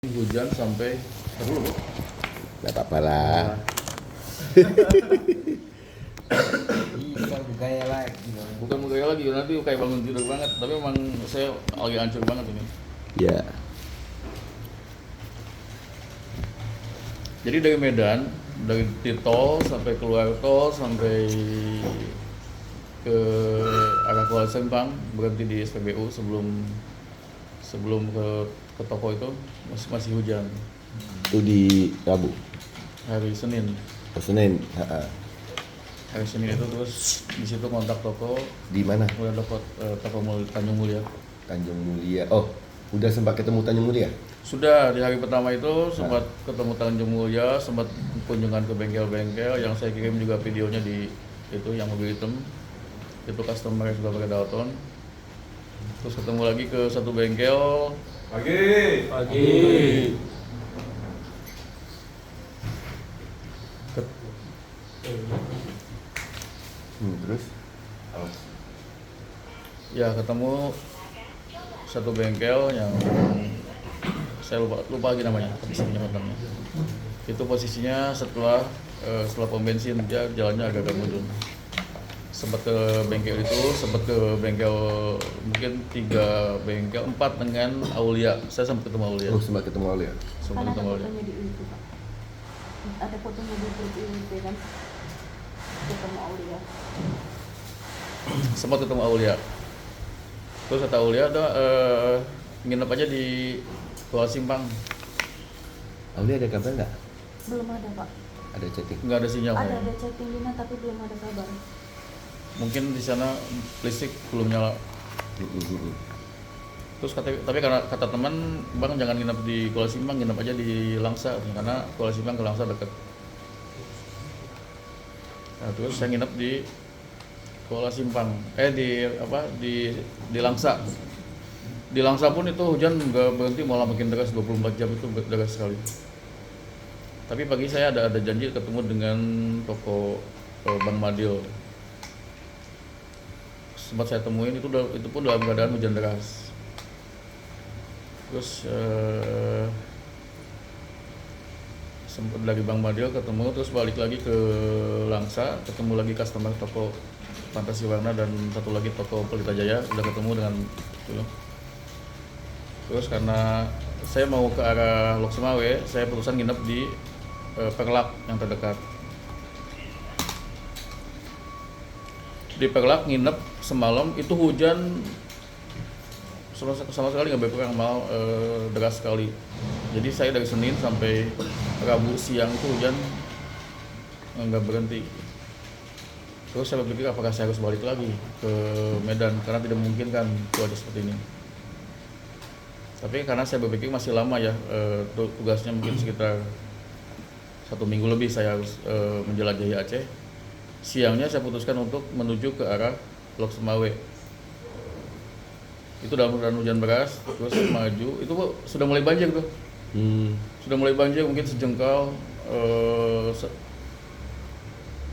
Hujan sampai dulu. Nggak apa-apa lah. Bukan gaya lagi. Bukan menggaya lagi, nanti kayak bangun tidur banget. Tapi memang saya lagi hancur banget ini. Ya. Jadi dari Medan, dari di tol sampai keluar tol sampai ke arah Kuala Sempang, berhenti di SPBU sebelum ke toko itu masih hujan. Itu di Rabu, Hari Senin. Senin. Hari Senin itu terus di situ kontak toko, Di mana? udah dapat toko Tanjung Mulia. Tanjung Mulia. Oh, udah sempat ketemu Tanjung Mulia? Sudah di hari pertama itu sempat ketemu Tanjung Mulia, sempat kunjungan ke bengkel-bengkel yang saya kirim juga videonya di itu yang mobil hitam. Itu customer yang sudah pakai Dalton. Terus ketemu lagi ke satu bengkel. Pagi. Terus? Ya ketemu satu bengkel yang saya lupa lagi namanya, posisinya namanya. Itu posisinya setelah pom bensin, dia jalannya agak mundur. Sempat ke bengkel itu, sempat ke bengkel mungkin 3 bengkel, 4 dengan Aulia. Saya sempat ketemu Aulia. Oh, sempat ketemu Aulia. Sempat Kan ada ketemu Aulia. fotonya di itu, Pak. Ada fotonya di itu kan. Ketemu Aulia. Sempat ketemu Aulia. Terus kata Aulia ada nginep aja di Kuala Simpang. Aulia ada kabar nggak? Belum ada, Pak. Ada chatting? Nggak ada sinyal. Ada kayaknya. chatting Dina tapi belum ada kabar. Mungkin di sana listrik belum nyala. Terus tapi karena kata teman, bang jangan nginep di Kuala Simpang, nginep aja di Langsa karena Kuala Simpang ke Langsa dekat. Nah, terus saya nginep di Kuala Simpang, di Langsa. Di Langsa pun itu hujan nggak berhenti, malah makin deras, 24 jam itu deras sekali. Tapi pagi saya ada janji ketemu dengan toko Bang Madil. Sempat saya temuin itu pun dalam keadaan hujan deras. Terus sempat dari Bang Madil ketemu, terus balik lagi ke Langsa, ketemu lagi customer toko Fantasi Warna dan satu lagi toko Pelita Jaya, udah ketemu dengan itu. Terus karena saya mau ke arah Lok Sumawe, saya putusan nginep di Perlak yang terdekat. Di Perlak nginep semalam, itu hujan sama sekali nggak berkurang, malah deras sekali. Jadi saya dari Senin sampai Rabu siang itu hujan nggak berhenti. Terus saya berpikir apakah saya harus balik lagi ke Medan karena tidak memungkinkan cuaca seperti ini. Tapi karena saya berpikir masih lama ya, tugasnya mungkin sekitar 1 minggu lebih saya harus menjelajahi Aceh. Siangnya saya putuskan untuk menuju ke arah Lok Sumawe. Itu dalam keadaan hujan deras, terus maju, itu sudah mulai banjir tuh. Sudah mulai banjir mungkin sejengkal.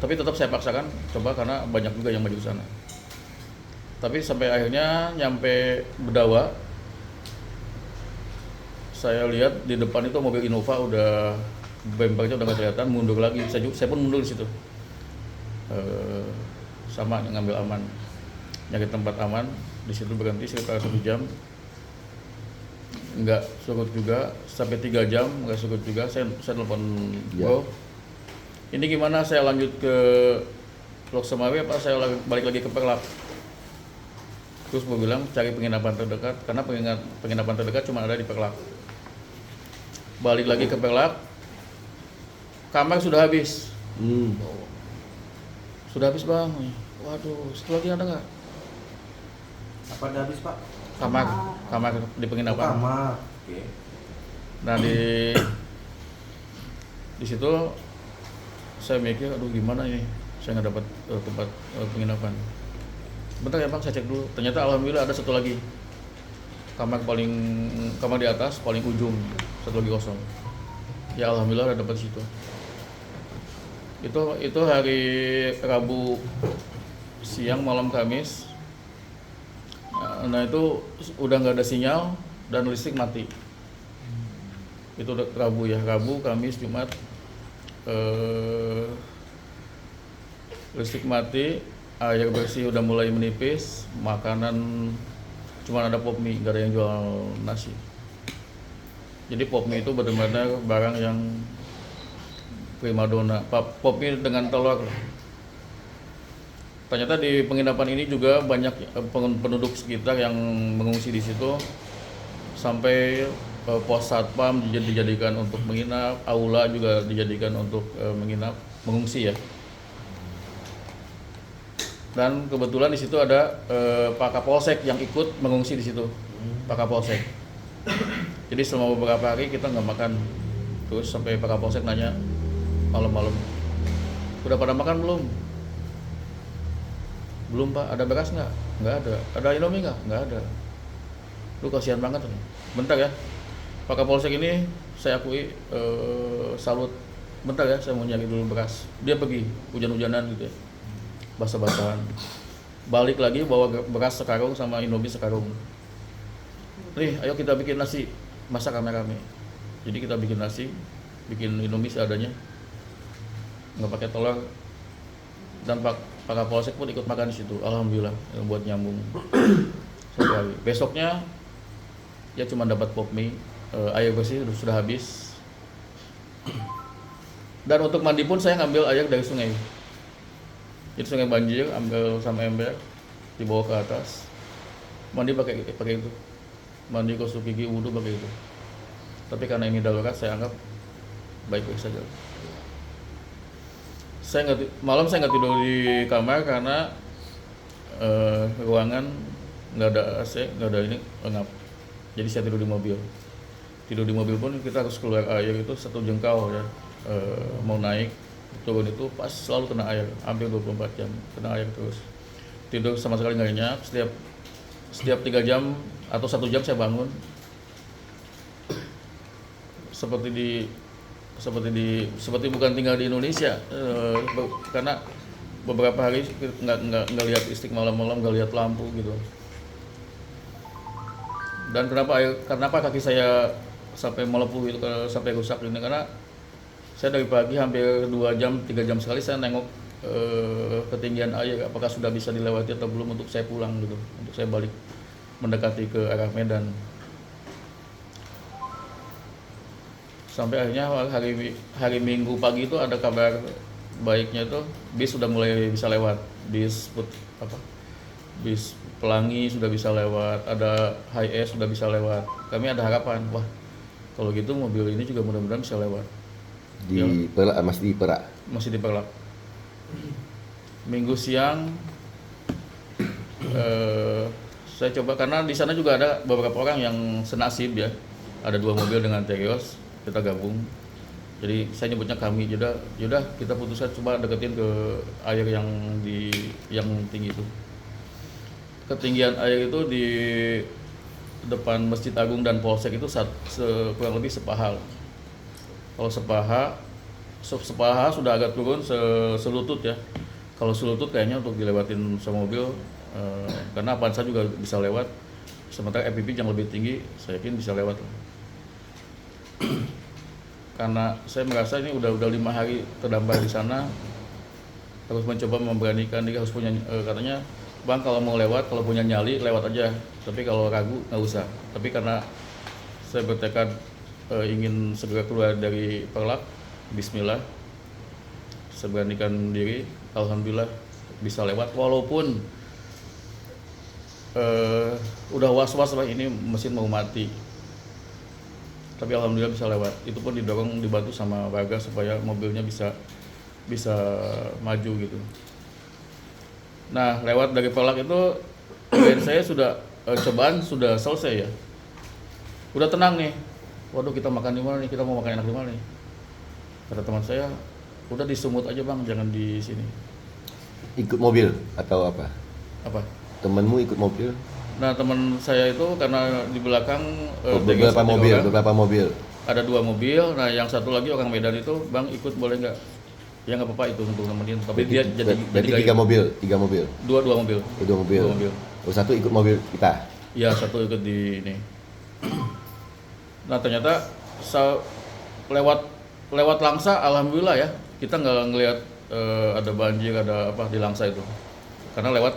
Tapi tetap saya paksakan coba karena banyak juga yang maju ke sana. Tapi sampai akhirnya nyampe Bedawa, saya lihat di depan itu mobil Innova udah bempernya udah nggak kelihatan, mundur lagi. Saya pun mundur di situ. Sama ngambil aman, nyari tempat aman. Di situ berhenti sekitar 1 jam, nggak surut juga, sampai 3 jam nggak surut juga. Saya telepon bro, ini gimana, saya lanjut ke Lok Sumawe apa saya balik lagi ke Perlak? Terus gue bilang cari penginapan terdekat, karena penginapan terdekat cuma ada di Perlak. Balik lagi ke Perlak, kamar sudah habis. Sudah habis bang. Waduh, satu lagi ada nggak? Apa udah habis, Pak? Kamar di penginapan. Kamar. Oke. Nah di situ saya mikir, aduh gimana ini, saya nggak dapat tempat penginapan. Bentar ya bang, saya cek dulu. Ternyata alhamdulillah ada satu lagi kamar di atas paling ujung, satu lagi kosong. Ya alhamdulillah ada dapat situ. Itu hari Rabu siang malam Kamis. Nah itu udah nggak ada sinyal dan listrik mati. Itu Rabu ya, Rabu, Kamis, Jumat listrik mati, air bersih udah mulai menipis, makanan cuma ada pop mie, gak ada yang jual nasi. Jadi pop mie itu benar-benar barang yang primadona, pop mie dengan telur. Ternyata di penginapan ini juga banyak penduduk sekitar yang mengungsi di situ, sampai pos satpam dijadikan untuk menginap, aula juga dijadikan untuk menginap, mengungsi ya. Dan kebetulan di situ ada Pak Kapolsek yang ikut mengungsi di situ, Pak Kapolsek. Jadi selama beberapa hari kita nggak makan, terus sampai Pak Kapolsek nanya malam-malam, udah pada makan belum? Belum Pak. Ada beras nggak? Nggak ada. Ada Indomie nggak? Nggak ada. Lu kasihan banget. Bentar ya, Pak Kapolsek ini saya akui salut. Bentar ya, saya mau nyari dulu beras. Dia pergi hujan-hujanan gitu ya, basah-basahan. Balik lagi bawa beras sekarung sama Indomie sekarung. Nih, ayo kita bikin nasi, masak rame-rame. Jadi kita bikin nasi, bikin Indomie seadanya, nggak pakai telur. Dan Pak Kapolsek pun ikut makan di situ. Alhamdulillah, buat nyambung. Besoknya ya cuma dapat pop mie, air bersih sudah habis. Dan untuk mandi pun saya ngambil air dari sungai. Jadi sungai banjir, ambil sama ember, dibawa ke atas. Mandi pakai itu. Mandi, gosok gigi, wudhu pakai itu. Tapi karena ini darurat, saya anggap baik-baik saja. Malam saya nggak tidur di kamar karena ruangan nggak ada AC, nggak ada ini, lengap. Jadi saya tidur di mobil. Tidur di mobil pun kita harus keluar air itu 1 jengkal ya. Mau naik turun itu pas selalu kena air, hampir 24 jam kena air terus. Tidur sama sekali nggak nyenyak. Setiap 3 jam atau 1 jam saya bangun. Seperti bukan tinggal di Indonesia, karena beberapa hari nggak lihat listrik malam-malam, nggak lihat lampu gitu. Dan kenapa kaki saya sampai melepuh itu, sampai rusak ini, karena saya dari pagi hampir 2 jam, 3 jam sekali saya nengok ketinggian air, apakah sudah bisa dilewati atau belum untuk saya pulang gitu, untuk saya balik mendekati ke arah Medan. Sampai akhirnya hari Minggu pagi itu ada kabar baiknya itu bis sudah mulai bisa lewat, bis Pelangi sudah bisa lewat, ada Hi-Es sudah bisa lewat. Kami ada harapan, wah kalau gitu mobil ini juga mudah-mudahan bisa lewat. Pelak, masih di Perak. Masih di Pelak. Minggu siang saya coba, karena di sana juga ada beberapa orang yang senasib ya. Ada 2 mobil dengan Terios, kita gabung. Jadi saya nyebutnya kami, yaudah kita putuskan coba deketin ke air yang tinggi itu. Ketinggian air itu di depan Masjid Agung dan Polsek itu kurang lebih sepaha. Kalau sepaha sudah agak turun selutut ya. Kalau selutut kayaknya untuk dilewatin sama mobil, karena Avanza juga bisa lewat. Sementara FPV yang lebih tinggi, saya yakin bisa lewat. Karena saya merasa ini udah 5 hari terdampar di sana, harus mencoba memberanikan diri, harus punya katanya, Bang kalau mau lewat, kalau punya nyali lewat aja, tapi kalau ragu nggak usah. Tapi karena saya bertekad ingin segera keluar dari Perlak, Bismillah, saya beranikan diri, alhamdulillah bisa lewat, walaupun udah was-was lah ini mesin mau mati, tapi alhamdulillah bisa lewat. Itu pun dibantu sama warga supaya mobilnya bisa maju gitu. Nah, lewat dari Pelak itu saya sudah cobaan sudah selesai ya, udah tenang nih. Waduh, kita makan di mana nih, kita mau makan enak di mana nih. Kata teman saya, udah di Sumut aja Bang, jangan di sini. Ikut mobil atau apa? Apa? Temanmu ikut mobil? Nah, teman saya itu karena di belakang beberapa mobil. Ada 2 mobil. Nah, yang satu lagi orang Medan itu, Bang ikut boleh nggak? Ya nggak apa-apa itu untuk nemenin. Tapi dia jadi 3 mobil. 2 mobil. 2 mobil. 2 mobil. Oh, satu ikut mobil kita. Iya, satu ikut di ini. Nah, ternyata lewat Langsa, alhamdulillah ya, kita nggak ngelihat ada banjir, ada apa di Langsa itu, karena lewat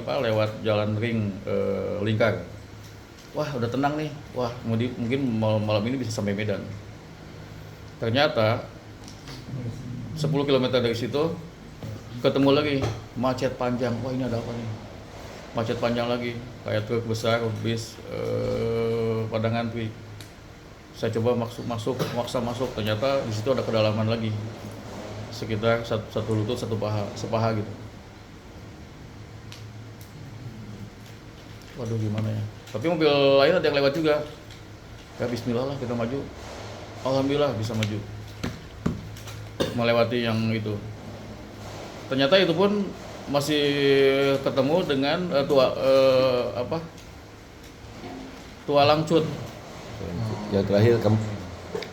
lewat jalan ring lingkar. Wah, udah tenang nih, wah mungkin malam ini bisa sampai Medan. Ternyata 10 km dari situ ketemu lagi macet panjang. Wah, ini ada apa nih? Macet panjang lagi, kayak truk besar, bis pada ngantri. Saya coba maksa masuk, ternyata di situ ada kedalaman lagi, sekitar satu lutut, sepaha gitu. Waduh, gimana ya? Tapi mobil lain ada yang lewat juga. Ya bismillah lah, kita maju. Alhamdulillah bisa maju, melewati yang itu. Ternyata itu pun masih ketemu dengan Tualang Cut. Yang terakhir kamu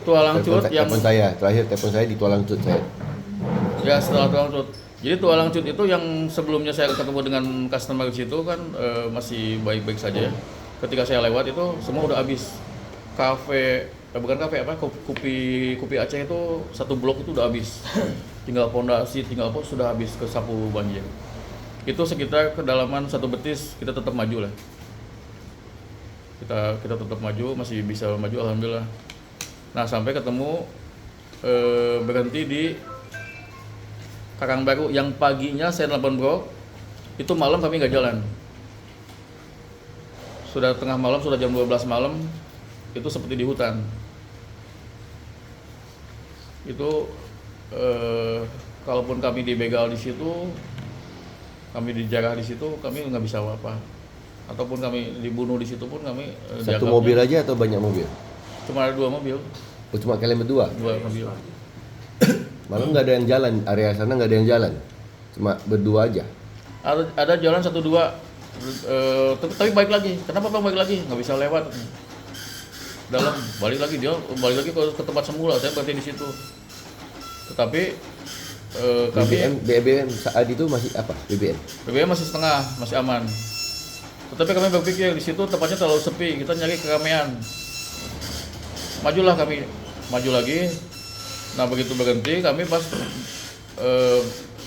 Tualang Cut yang telepon saya di Tualang Cut saya. ya setelah Tualang Cut. Jadi Tualang Cut itu yang sebelumnya saya ketemu dengan customer di situ kan masih baik-baik saja ya. Ketika saya lewat itu semua udah habis. Kopi Aceh itu satu blok itu udah habis. Tinggal pondasi, tinggal apa sudah habis ke sapu banjir. Itu sekitar kedalaman 1 betis, kita tetap maju lah. Kita tetap maju, masih bisa maju alhamdulillah. Nah, sampai ketemu berhenti di Karangbaru yang paginya saya telepon bro, itu malam kami nggak jalan. Sudah tengah malam, sudah jam 12 malam, itu seperti di hutan. Itu kalaupun kami dibegal di situ, kami dijarah di situ, kami nggak bisa apa-apa. Ataupun kami dibunuh di situ pun kami Satu mobil aja atau banyak mobil? Cuma ada 2 mobil. Oh, cuma kalian berdua? 2 mobil. Malam nggak ada yang jalan, area sana nggak ada yang jalan, cuma berdua aja. Ada jalan 1-2, tapi balik lagi. Kenapa bang balik lagi? Nggak bisa lewat. Dalam balik lagi ke tempat semula. Saya berhenti di situ. Tetapi kami BBM saat itu masih apa? BBM masih setengah, masih aman. Tetapi kami berpikir di situ tempatnya terlalu sepi, kita nyari keramaian. Majulah kami, maju lagi. Nah, begitu berhenti kami pas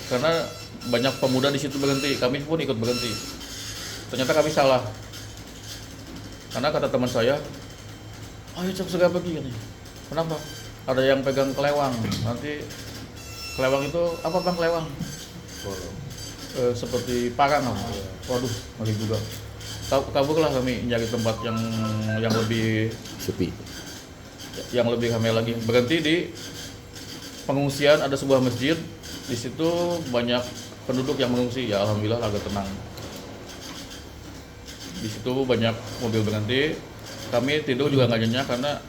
karena banyak pemuda di situ berhenti, kami pun ikut berhenti. Ternyata kami salah. Karena kata teman saya, ayo cepat segera pergi katanya. Kenapa? Ada yang pegang kelewang. Nanti kelewang itu apa bang kelewang? Seperti parang lah. Waduh, ngeri juga. Kaburlah kami nyari tempat yang lebih sepi, yang lebih ramai lagi. Berhenti di pengungsian, ada sebuah masjid. Di situ banyak penduduk yang mengungsi. Ya alhamdulillah agak tenang. Di situ banyak mobil berhenti. Kami tidur juga nggak nyenyak karena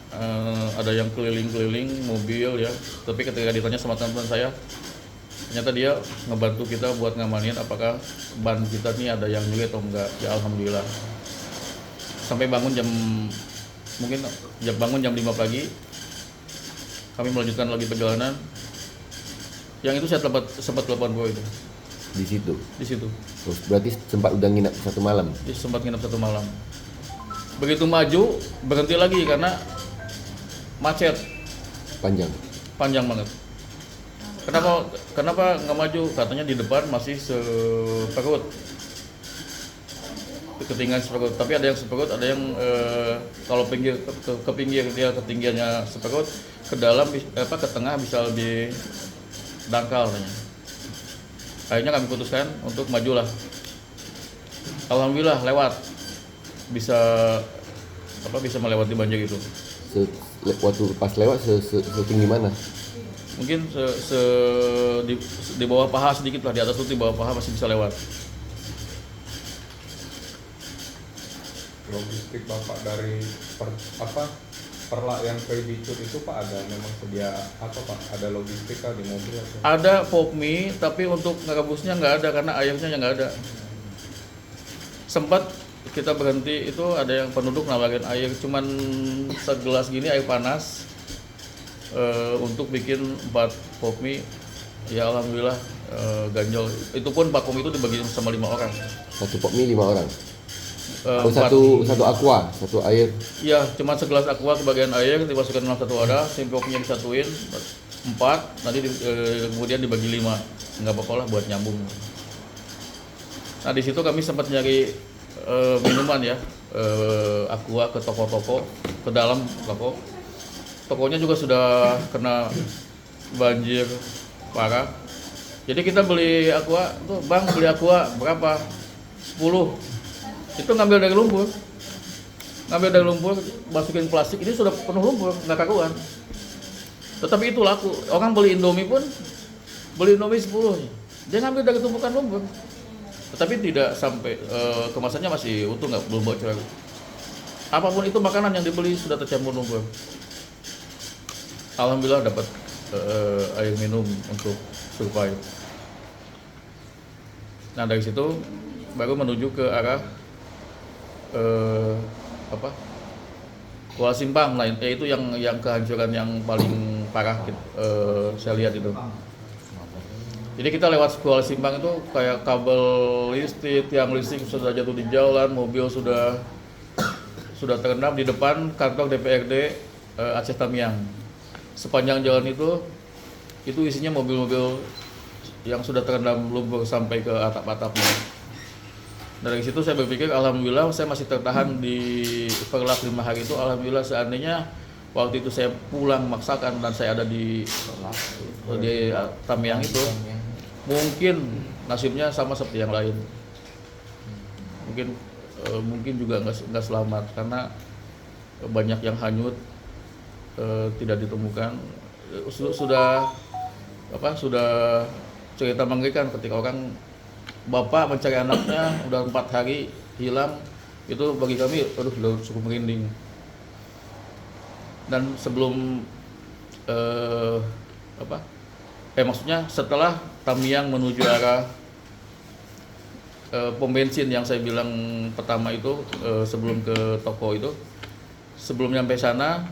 ada yang keliling-keliling mobil ya. Tapi ketika ditanya sama teman saya, ternyata dia ngebantu kita buat ngamanin apakah ban kita nih ada yang nyuri atau enggak. Ya alhamdulillah. Sampai bangun jam 5 pagi. Kami melanjutkan lagi perjalanan. Yang itu saya sempat telepon bro itu. di situ. Oh, berarti sempat udah nginap 1 malam. Sempat nginap 1 malam. Begitu maju berhenti lagi karena macet. Panjang banget. Kenapa nggak maju? Katanya di depan masih seperut. Ketinggian seperut. Tapi ada yang seperut, ada yang kalau ke pinggir dia ketinggiannya seperut, ke dalam ke tengah bisa lebih dangkal katanya. Akhirnya kami putuskan untuk majulah. Alhamdulillah lewat. Bisa melewati banjir itu. Waktu pas lewat setinggi mana? Mungkin di bawah paha sedikit lah, di atas itu di bawah paha masih bisa lewat. Logistik Bapak dari Perlak yang ke Bicut itu Pak ada memang sedia apa Pak? Ada logistik kah di mobil atau? Ada pokmi, tapi untuk ngerebusnya nggak ada karena airnya nggak ada. Sempat kita berhenti itu ada yang penduduk nawarin air, cuman segelas gini air panas untuk bikin 4 pokmi. Ya alhamdulillah ganjol. Itu pun 4 pokmi itu dibagi sama 5 orang. 1 pokmi 5 orang. Oh, satu aqua, satu air. Iya, cuma segelas aqua kebagian air dimasukkan dalam satu wadah, sempoknya disatuin 4, nanti kemudian dibagi 5. Nggak apa-apa lah buat nyambung. Nah di situ kami sempat nyari minuman ya, aqua ke toko-toko, ke dalam toko. Tokonya juga sudah kena banjir parah. Jadi kita beli aqua, tuh bang beli aqua berapa? 10. Itu ngambil dari lumpur, masukin plastik, ini sudah penuh lumpur, nggak karuan. Tetapi itu laku, orang beli Indomie pun, beli Indomie 10, dia ngambil dari tumpukan lumpur. Tetapi tidak sampai, kemasannya masih utuh, belum bocor. Apapun itu makanan yang dibeli sudah tercampur lumpur. Alhamdulillah dapat air minum untuk survive. Nah dari situ baru menuju ke arah Kuala Simpang, nah itu yang kehancuran yang paling parah saya lihat itu. Jadi kita lewat Kuala Simpang itu kayak kabel listrik, tiang listrik sudah jatuh di jalan, mobil sudah terendam di depan kantor DPRD Aceh Tamiang. Sepanjang jalan itu isinya mobil-mobil yang sudah terendam lumpur sampai ke atap-atapnya. Dari situ saya berpikir alhamdulillah saya masih tertahan di Perlak 5 hari itu. Alhamdulillah, seandainya waktu itu saya pulang maksakan dan saya ada di Tamiang itu, mungkin nasibnya sama seperti yang lain. Mungkin juga nggak selamat karena banyak yang hanyut, tidak ditemukan. Sudah cerita mengerikan ketika orang bapak mencari anaknya udah 4 hari hilang, itu bagi kami udah cukup merinding. Dan sebelum maksudnya setelah Tamiang menuju arah pom bensin yang saya bilang pertama itu, sebelum ke toko itu, sebelum nyampe sana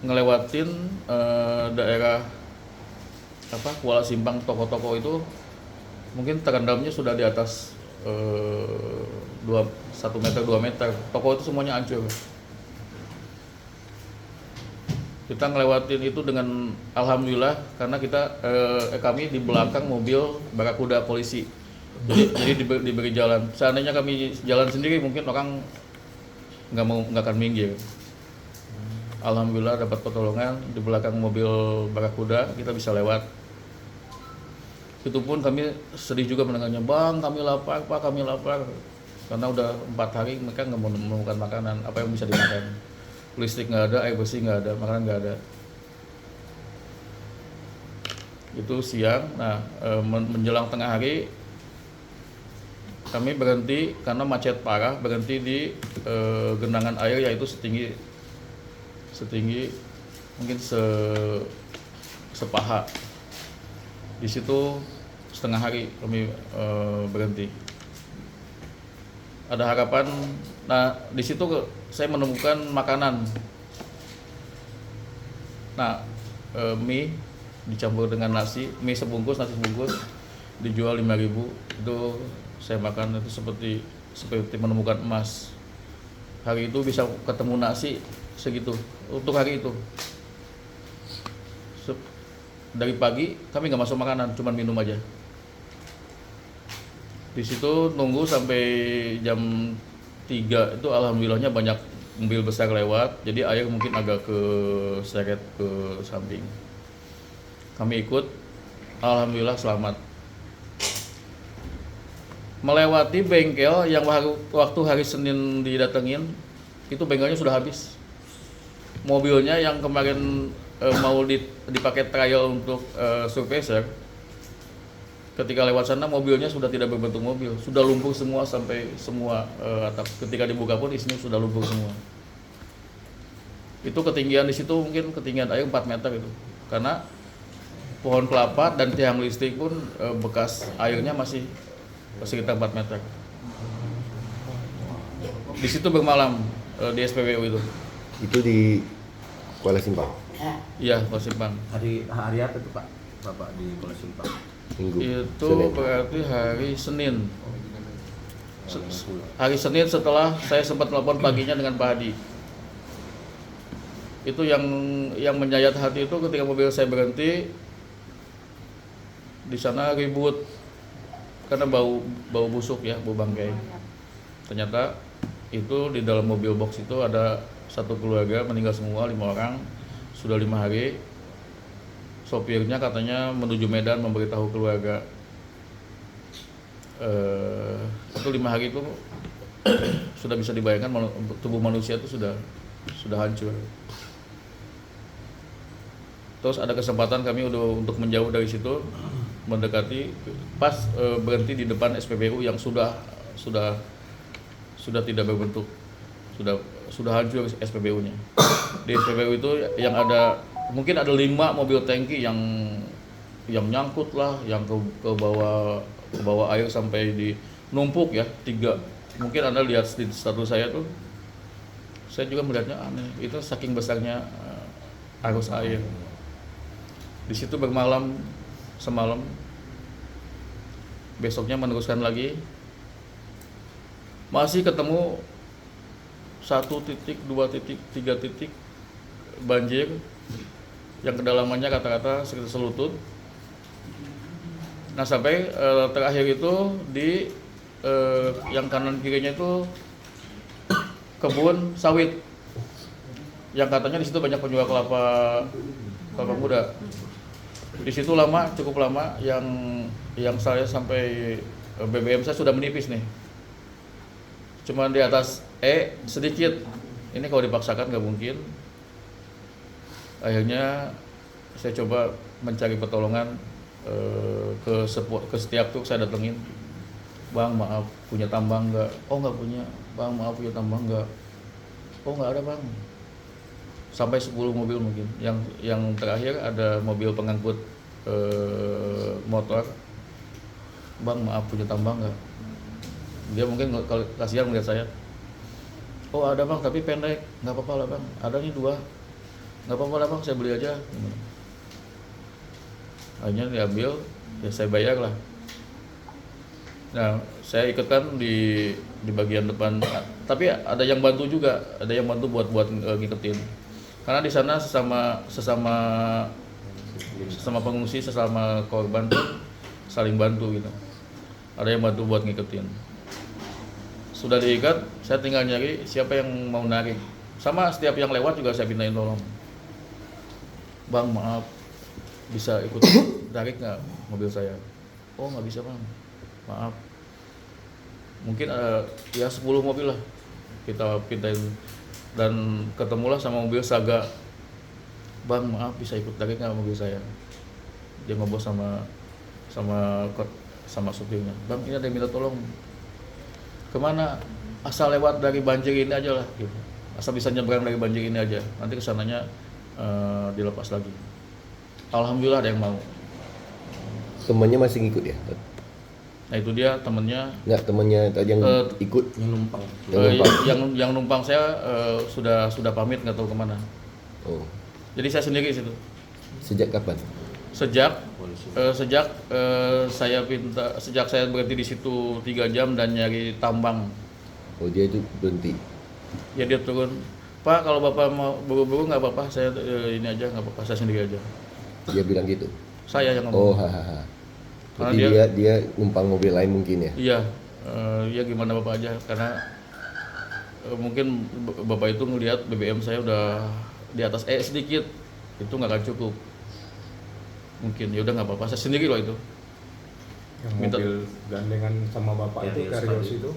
ngelewatin daerah Kuala Simpang, toko-toko itu mungkin terendamnya sudah di atas 1 meter 2 meter. Toko itu semuanya hancur. Kita ngelewatin itu dengan alhamdulillah karena kami di belakang mobil barakuda polisi. Jadi diberi jalan. Seandainya kami jalan sendiri mungkin orang nggak akan minggir. Alhamdulillah dapat pertolongan di belakang mobil barakuda, kita bisa lewat. Itu pun kami sedih juga mendengarnya, bang kami lapar pak, kami lapar. Karena udah 4 hari mereka nggak menemukan makanan, apa yang bisa dimakan. Listrik nggak ada, air bersih nggak ada, makanan nggak ada. Itu siang. Nah menjelang tengah hari kami berhenti karena macet parah, berhenti di genangan air yaitu setinggi mungkin sepaha. Di situ setengah hari kami berhenti. Ada harapan. Nah di situ saya menemukan makanan. Nah mie dicampur dengan nasi, mie sebungkus, nasi sebungkus dijual 5.000. Itu saya makan, itu seperti menemukan emas. Hari itu bisa ketemu nasi segitu untuk hari itu. Dari pagi kami nggak masuk makanan, cuma minum aja. Di situ nunggu sampai jam 3 itu alhamdulillahnya banyak mobil besar lewat, jadi air mungkin agak seret ke samping. Kami ikut, alhamdulillah selamat. Melewati bengkel yang waktu hari Senin didatengin, itu bengkelnya sudah habis. Mobilnya yang kemarin mau dipakai trial untuk surfacer, ketika lewat sana mobilnya sudah tidak berbentuk mobil, sudah lumpur semua sampai semua atap. Ketika dibuka pun isinya sudah lumpur semua. Itu ketinggian di situ mungkin ketinggian air 4 meter itu, karena pohon kelapa dan tiang listrik pun bekas airnya masih sekitar 4 meter. Di situ bermalam di SPBU itu. Itu di Kuala Simpang. Iya, Kuala Simpang. Hari apa tuh Pak? Bapak di Kuala Simpang? Minggu. Itu Senin. berarti hari Senin. Hari Senin setelah saya sempat telepon paginya dengan Pak Hadi. Itu yang menyayat hati itu ketika mobil saya berhenti di sana ribut karena bau busuk ya, bau bangkai. Ternyata itu di dalam mobil box itu ada satu keluarga meninggal semua, 5 orang, sudah 5 hari. Sopirnya katanya menuju Medan memberitahu keluarga. Itu 5 hari itu sudah bisa dibayangkan tubuh manusia itu sudah hancur. Terus ada kesempatan kami untuk menjauh dari situ, mendekati, pas berhenti di depan SPBU yang sudah tidak berbentuk, sudah hancur SPBU-nya. Di SPBU itu yang ada mungkin ada 5 mobil tangki yang nyangkut lah, yang ke bawah air sampai di numpuk ya, 3. Mungkin Anda lihat di status saya tuh, saya juga melihatnya aneh. Itu saking besarnya arus air. Di situ bermalam semalam. Besoknya meneruskan lagi. Masih ketemu 1 titik, 2 titik, 3 titik banjir yang kedalamannya rata-rata sekitar selutut. Nah sampai terakhir itu di yang kanan kirinya itu kebun sawit yang katanya di situ banyak penjual kelapa muda. Di situ cukup lama yang saya sampai BBM saya sudah menipis nih. Cuma di atas sedikit. Ini kalau dipaksakan nggak mungkin. Akhirnya saya coba mencari pertolongan ke setiap truk saya datengin. Bang maaf punya tambang nggak? Oh nggak punya. Bang maaf punya tambang nggak? Oh nggak ada bang. Sampai 10 mobil mungkin. Yang terakhir ada mobil pengangkut motor. Bang maaf punya tambang nggak? Dia mungkin kalau kasihan melihat saya. Oh ada bang tapi pendek. Nggak apa-apa lah bang. Ada nih 2. Nggak apa-apa lah bang saya beli aja. Akhirnya diambil, ya saya bayar lah. Nah saya ikutkan di bagian depan. Tapi ada yang bantu juga. Ada yang bantu buat ngiketin. Karena di sana sesama pengungsi, sesama korban tuh saling bantu gitu. Ada yang bantu buat ngiketin. Sudah diikat, saya tinggal nyari siapa yang mau narik. Sama setiap yang lewat juga saya mintain tolong. Bang maaf, bisa ikut narik nggak mobil saya? Oh nggak bisa bang, maaf. Mungkin ya 10 mobil lah kita pintain. Dan ketemulah sama mobil Saga. Bang maaf bisa ikut lagi nggak mobil saya? Dia ngobrol sama supirnya. Bang ini ada yang minta tolong. Kemana? Asal lewat dari banjir ini aja lah. Gitu. Asal bisa nyebrang dari banjir ini aja. Nanti kesananya dilepas lagi. Alhamdulillah ada yang mau. Temannya masih ngikut ya? Nah itu dia temennya. Nggak, temannya tadi yang ikut? Yang numpang. Yang numpang saya sudah pamit nggak tahu kemana. Oh. Jadi saya sendiri situ. Sejak kapan? Sejak saya berhenti di situ 3 jam dan nyari tambang. Oh dia itu berhenti. Ya dia turun. Pak kalau bapak mau buru-buru nggak apa-apa, saya ini aja nggak apa-apa, saya sendiri aja. Dia bilang gitu. Saya yang Oh ngomong. hahaha. Karena Jadi dia numpang mobil lain mungkin ya? Iya, ya gimana bapak aja karena mungkin bapak itu ngelihat BBM saya udah di atas sedikit, itu nggak akan cukup. Mungkin ya udah nggak apa-apa, saya sendiri loh itu. Yang Minta- mobil gandengan sama bapak Ya, itu, dia Karios sepatu. itu.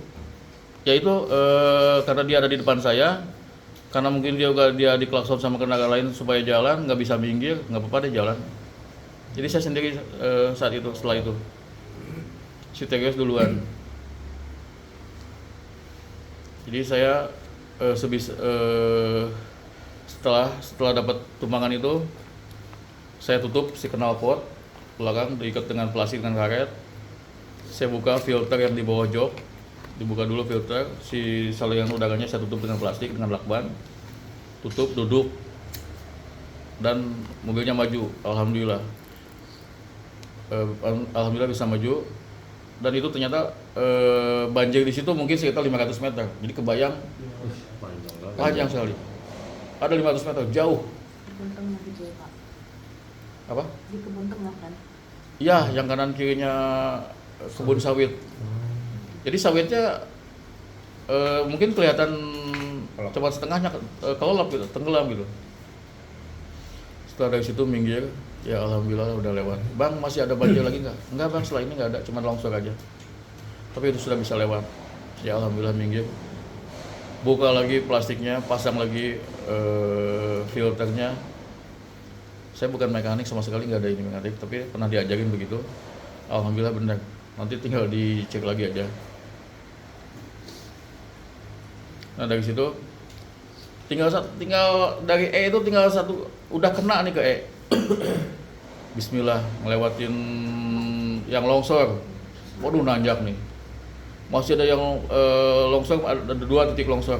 Ya itu karena dia ada di depan saya, karena mungkin dia diklakson sama kendaraan lain supaya jalan, nggak bisa minggir, nggak apa-apa dia jalan. Jadi saya sendiri saat itu, setelah itu si Tegas duluan. Jadi saya setelah dapat tumpangan itu, saya tutup si knalpot belakang, diikat dengan plastik dengan karet. Saya buka filter yang di bawah jok, dibuka dulu filter, si saluran udaranya saya tutup dengan plastik dengan lakban, tutup, duduk, dan mobilnya maju. Alhamdulillah bisa maju dan itu ternyata banjir di situ mungkin sekitar 500 meter. Jadi kebayang panjang sekali. Ada 500 meter jauh. Di kebun tengah gitu ya Pak. Apa? Di kebun tengah kan. Iya, yang kanan kirinya kebun sawit. Jadi sawitnya mungkin kelihatan cuma setengahnya kelelap gitu, tenggelam gitu. Setelah dari situ minggir, ya alhamdulillah udah lewat. Bang, masih ada banjir lagi nggak? Enggak bang, setelah ini nggak ada, cuma longsor aja. Tapi itu sudah bisa lewat. Ya alhamdulillah minggir. Buka lagi plastiknya, pasang lagi filternya. Saya bukan mekanik sama sekali, nggak ada ini mekanik, tapi pernah diajarin begitu. Alhamdulillah benar. Nanti tinggal dicek lagi aja. Nah dari situ tinggal dari E itu tinggal satu, udah kena nih ke E. Bismillah, ngelewatin yang longsor. Waduh nanjak nih. Masih ada yang longsor, ada 2 titik longsor.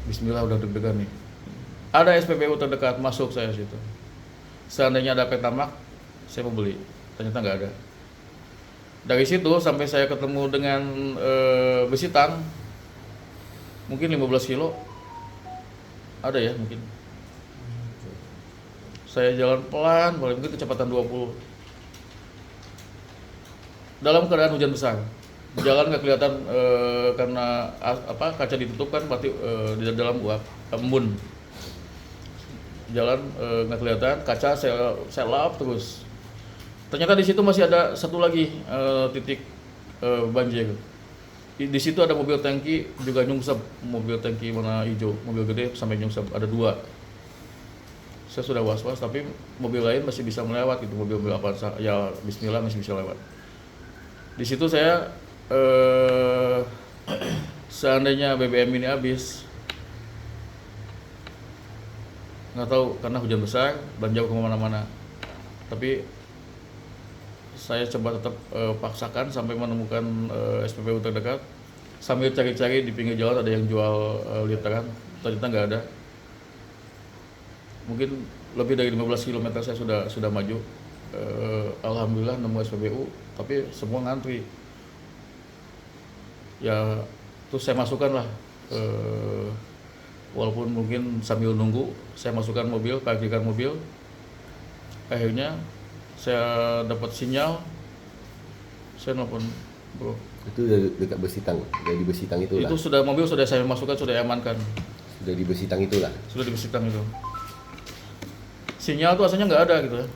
Bismillah udah deg-degan nih. Ada SPBU terdekat, masuk saya situ. Seandainya ada Petamak, saya mau beli. Ternyata nggak ada. Dari situ sampai saya ketemu dengan Besitang, mungkin 15 kilo. Ada ya mungkin. Saya jalan pelan, paling mungkin kecepatan 20. Dalam keadaan hujan besar. Jalan nggak kelihatan karena kaca ditutup kan, berarti di dalam embun. Jalan nggak kelihatan, kaca saya lap terus. Ternyata di situ masih ada satu lagi titik banjir. Di situ ada mobil tangki juga nyungsep, mobil tangki warna hijau, mobil gede sampai nyungsep, ada 2. Saya sudah was-was, tapi mobil lain masih bisa melewat gitu, mobil Avanza, ya Bismillah masih bisa lewat. Di situ saya seandainya BBM ini habis, nggak tahu karena hujan besar dan jauh kemana-mana, tapi saya coba tetap paksakan sampai menemukan SPBU terdekat, sambil cari-cari di pinggir jalan ada yang jual literan, ternyata nggak ada. Mungkin lebih dari 15 km saya sudah maju. Alhamdulillah nemu SPBU, tapi semua ngantri. Ya terus saya masukkan lah, walaupun mungkin sambil nunggu, saya masukkan mobil, parkirkan mobil. Akhirnya saya dapat sinyal, saya nelfon bro. Itu dari dekat Besitang, dari Besitang itulah. Itu sudah mobil sudah saya masukkan, sudah amankan. Sudah di Besitang itulah. Sudah di Besitang itu. Sinyal tuh asalnya nggak ada gitu ya.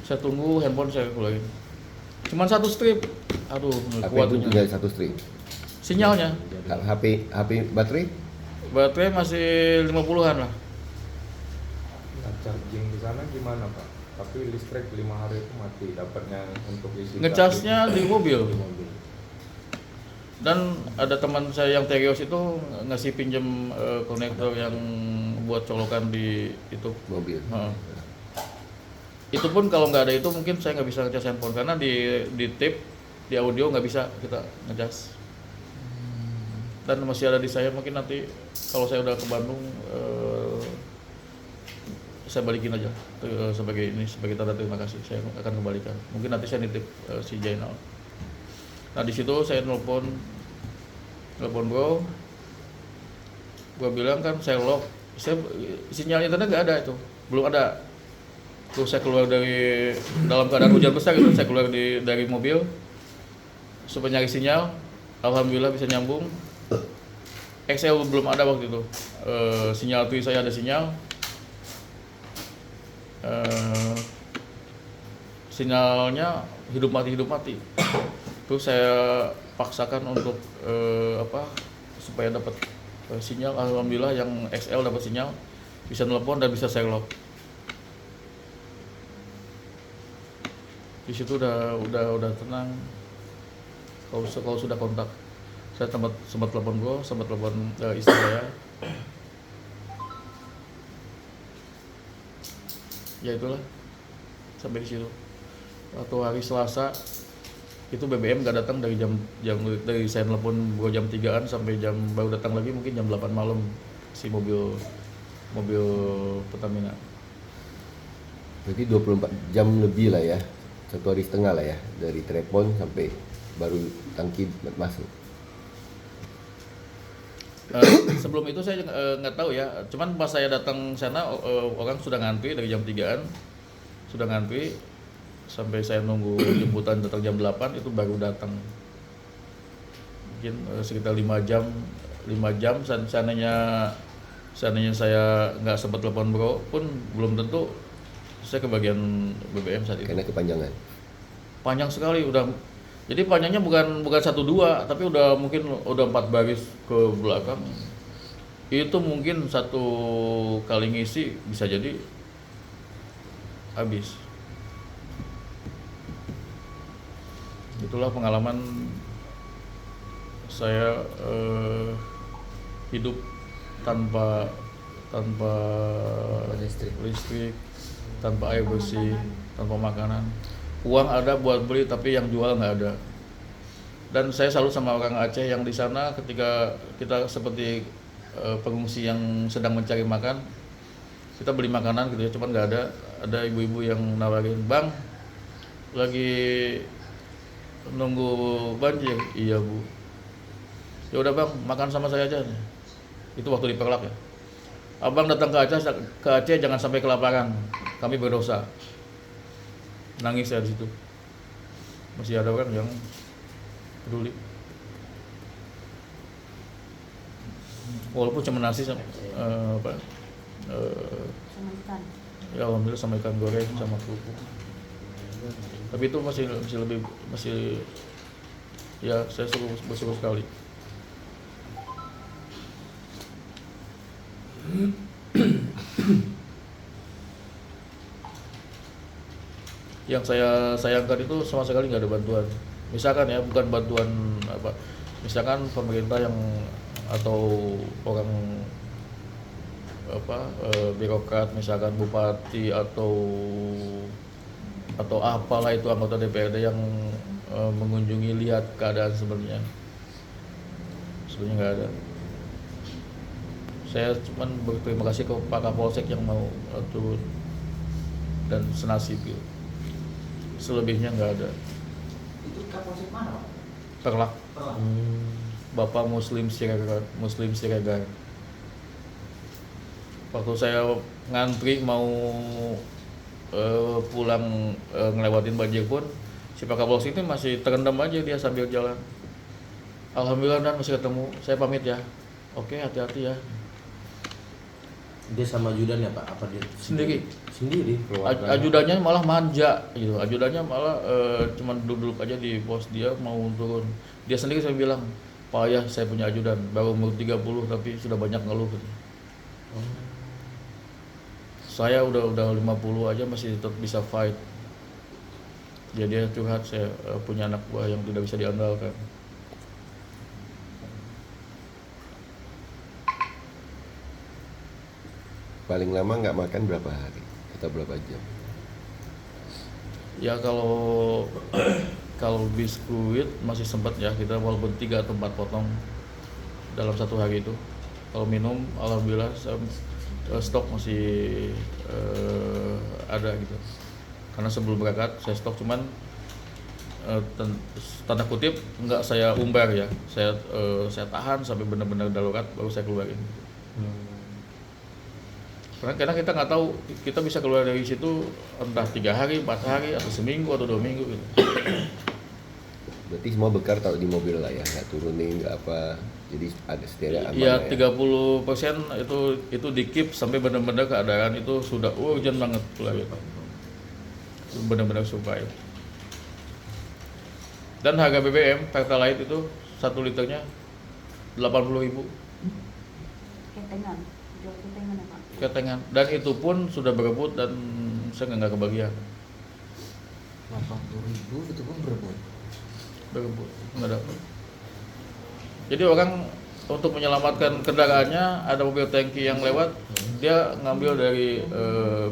Saya tunggu, handphone saya keluarin. Cuman 1 strip. Aduh, HP kuat itu tinggal 1 strip. sinyalnya. HP baterai? Baterai masih 50-an lah. Nah, charging di sana gimana Pak? Tapi listrik 5 hari itu mati, dapatnya untuk isi Ngecasnya di mobil. di mobil. Dan ada teman saya yang Terios itu ngasih pinjam konektor yang buat colokan di itu Mobil. Itu pun kalau nggak ada itu mungkin saya nggak bisa ngecas handphone, karena di tape, di audio nggak bisa kita ngecas. Dan masih ada di saya, mungkin nanti kalau saya udah ke Bandung saya balikin aja sebagai tanda terima kasih, saya akan kembalikan. Mungkin nanti saya nitip si Jainal. Nah di situ saya telepon bro, gua bilang kan saya lock, sinyal internet nggak ada, itu belum ada. Terus saya keluar dari dalam keadaan hujan besar gitu, saya keluar dari mobil supaya nyari sinyal. Alhamdulillah bisa nyambung. Excel belum ada waktu itu. Sinyal TWI saya ada sinyal. Sinyalnya hidup mati. Terus saya paksakan untuk supaya dapat sinyal. Alhamdulillah yang XL dapat sinyal, bisa telepon dan bisa saya lock. Di situ udah tenang. Kalau sudah kontak, saya sempat telepon bro, sempat telepon istri saya. Ya itulah, sampai di situ. Waktu hari Selasa itu BBM nggak datang dari dari saya telepon bro jam 3-an sampai baru datang lagi mungkin jam 8 malam si mobil Pertamina. Berarti 24 jam lebih lah ya. 1,5 hari lah ya, dari telepon sampai baru tangki masuk. Sebelum itu saya nggak tahu ya, cuman pas saya datang sana orang sudah ngantri dari jam 3-an, sudah ngantri sampai saya nunggu jemputan datang jam 8 itu baru datang. Mungkin sekitar 5 jam seandainya saya nggak sempat telepon bro pun belum tentu saya ke bagian BBM saat itu. Karena kepanjangan. Panjang sekali udah. Jadi panjangnya bukan 1-2 tapi udah mungkin udah 4 baris ke belakang. Itu mungkin satu kali ngisi bisa jadi habis. Itulah pengalaman saya hidup tanpa listrik, tanpa air bersih, tanpa makanan. Uang ada buat beli tapi yang jual nggak ada. Dan saya selalu sama orang Aceh yang di sana ketika kita seperti pengungsi yang sedang mencari makan, kita beli makanan gitu ya, cuman nggak ada. Ada ibu-ibu yang nawarin, "Bang, lagi nunggu banjir." "Iya Bu." "Ya udah Bang, makan sama saya aja." Itu waktu di Perlak ya. "Abang datang ke Aceh jangan sampai kelaparan. Kami berdosa." Nangis saya di situ. Masih ada orang yang peduli. Walaupun cuma nasi sama Sama ikan. ya alhamdulillah sama ikan goreng sama kerupuk. Tapi itu masih ya saya bersyukur sekali. Yang saya sayangkan itu sama sekali nggak ada bantuan. Misalkan ya, bukan bantuan apa, misalkan pemerintah yang atau orang apa birokrat, misalkan bupati atau apalah itu anggota DPRD yang mengunjungi lihat keadaan sebenarnya nggak ada. Saya cuma berterima kasih ke Pak Kapolsek yang mau turun dan senasib gitu. Selebihnya nggak ada. Itu Kapolsek mana, Pak? Perlak. Perlak. Bapak Muslim Siregar. Waktu saya ngantri mau pulang ngelewatin banjir pun si Pak Kapolsek itu masih terendam aja dia sambil jalan. Alhamdulillah Dan masih ketemu. Saya pamit ya. Oke, hati-hati ya. Dia sama ajudan ya Pak? Apa dia Sendiri. Sendiri. Ajudannya malah manja gitu. Ajudannya malah cuma duduk aja di pos, dia mau turun. Dia sendiri saya bilang, "Pak ya, saya punya ajudan baru umur 30 tapi sudah banyak ngeluh." Gitu. Saya udah 50 aja masih tetap bisa fight. Jadi dia curhat, saya punya anak buah yang tidak bisa diandalkan. Paling lama nggak makan berapa hari atau berapa jam? Ya kalau biskuit masih sempat ya, kita walaupun 3 atau 4 potong dalam satu hari itu. Kalau minum alhamdulillah stok masih ada gitu. Karena sebelum berangkat saya stok, cuman tanda kutip nggak saya umbar ya. Saya tahan sampai benar-benar darurat baru saya keluarin. Karena kita nggak tahu kita bisa keluar dari situ entah 3 hari, 4 hari, atau seminggu atau 2 minggu gitu. Berarti semua bekar taruh di mobil lah ya, nggak turunin, nggak apa. Jadi ada setia aman Iya, lah ya. 30% itu di keep sampai benar-benar keadaan itu sudah urgent banget keluar gitu. Benar-benar survive. Dan harga BBM Pertalite itu 1 liternya 80.000 Ketengan. Jual ketengan ya Pak. ketengan, dan itu pun sudah berebut dan saya nggak kebagian. 80.000 itu pun berebut. Berebut nggak dapat. Jadi orang untuk menyelamatkan kendaraannya, ada mobil tangki yang lewat, dia ngambil dari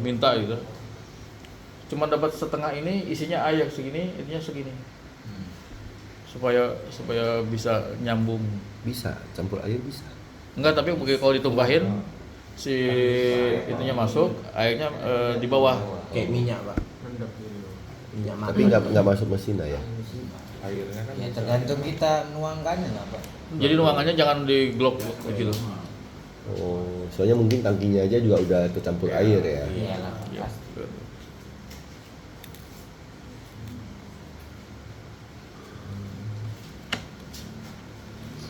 minta gitu. Cuma dapat setengah ini, isinya air segini, ininya segini. Supaya bisa nyambung. Bisa campur air bisa. Enggak, tapi kalau ditumpahin si itunya masuk, airnya di bawah. Kayak minyak Pak. minyak mata. Tapi nggak masuk mesin lah ya. Airnya kan Ya bisa. tergantung kita nuangkannya lah Pak. Jadi nuangannya jangan di glock begitu. Oh, soalnya mungkin tangkinya aja juga udah tercampur air ya. Iya lah. Ya.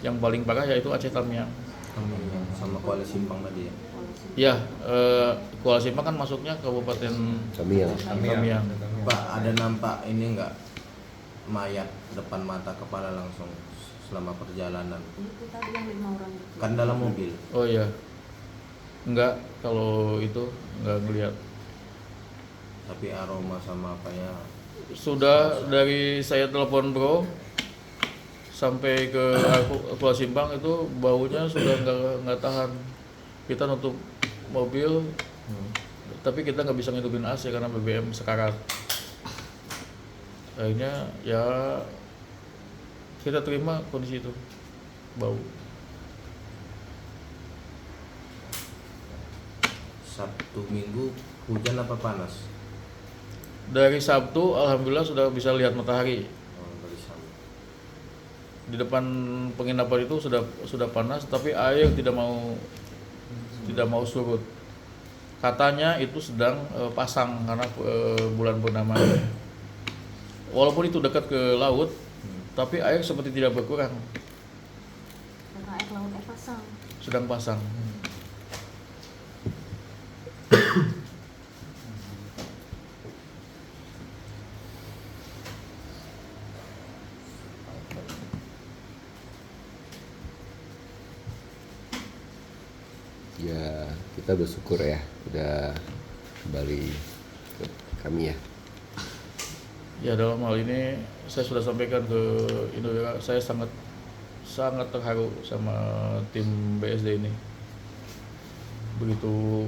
Yang paling parah yaitu Aceh Tamiang. Sama Kuala Simpang tadi ya. Ya, Kuala Simpang kan masuknya Kabupaten Kami yang Tamiang. Pak, ada nampak ini enggak mayat depan mata kepala langsung selama perjalanan? Itu tadi yang 5 orang itu. Kan dalam mobil. Oh iya. Enggak, kalau itu enggak ngelihat. Tapi aroma sama apanya Sudah dari saya telepon bro sampai ke Kuala Simpang itu baunya sudah nggak tahan. Kita nutup mobil, tapi kita nggak bisa ngidupin AC karena BBM sekarat. Akhirnya ya kita terima kondisi itu, bau. Sabtu Minggu hujan apa panas? Dari Sabtu alhamdulillah sudah bisa lihat matahari. Oh, dari Sabtu. Di depan penginapan itu sudah panas, tapi air tidak mau surut. Katanya itu sedang pasang karena bulan purnama. Walaupun itu dekat ke laut, tapi air seperti tidak berkurang, Karena air lautnya pasang. sedang pasang. ya kita bersyukur ya udah kembali ke kami ya. Ya dalam hal ini saya sudah sampaikan ke Indowira, saya sangat terharu sama tim BSD ini. Begitu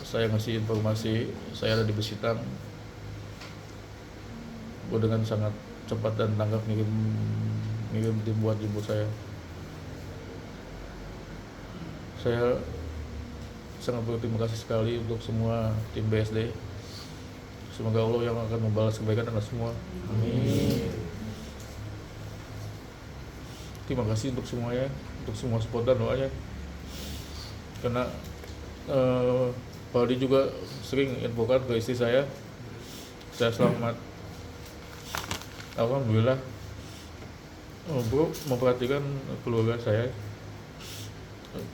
saya ngasih informasi saya ada di Besitang, gue dengan sangat cepat dan tanggap ngirim tim buat jemput saya. Saya sangat berterima kasih sekali untuk semua tim BSD. Semoga Allah yang akan membalas kebaikan anda semua. Amin. Terima kasih untuk semuanya, untuk semua support dan doanya. Karena Pak Aldi juga sering infokan ke istri saya selamat. Alhamdulillah, bro memperhatikan keluarga saya,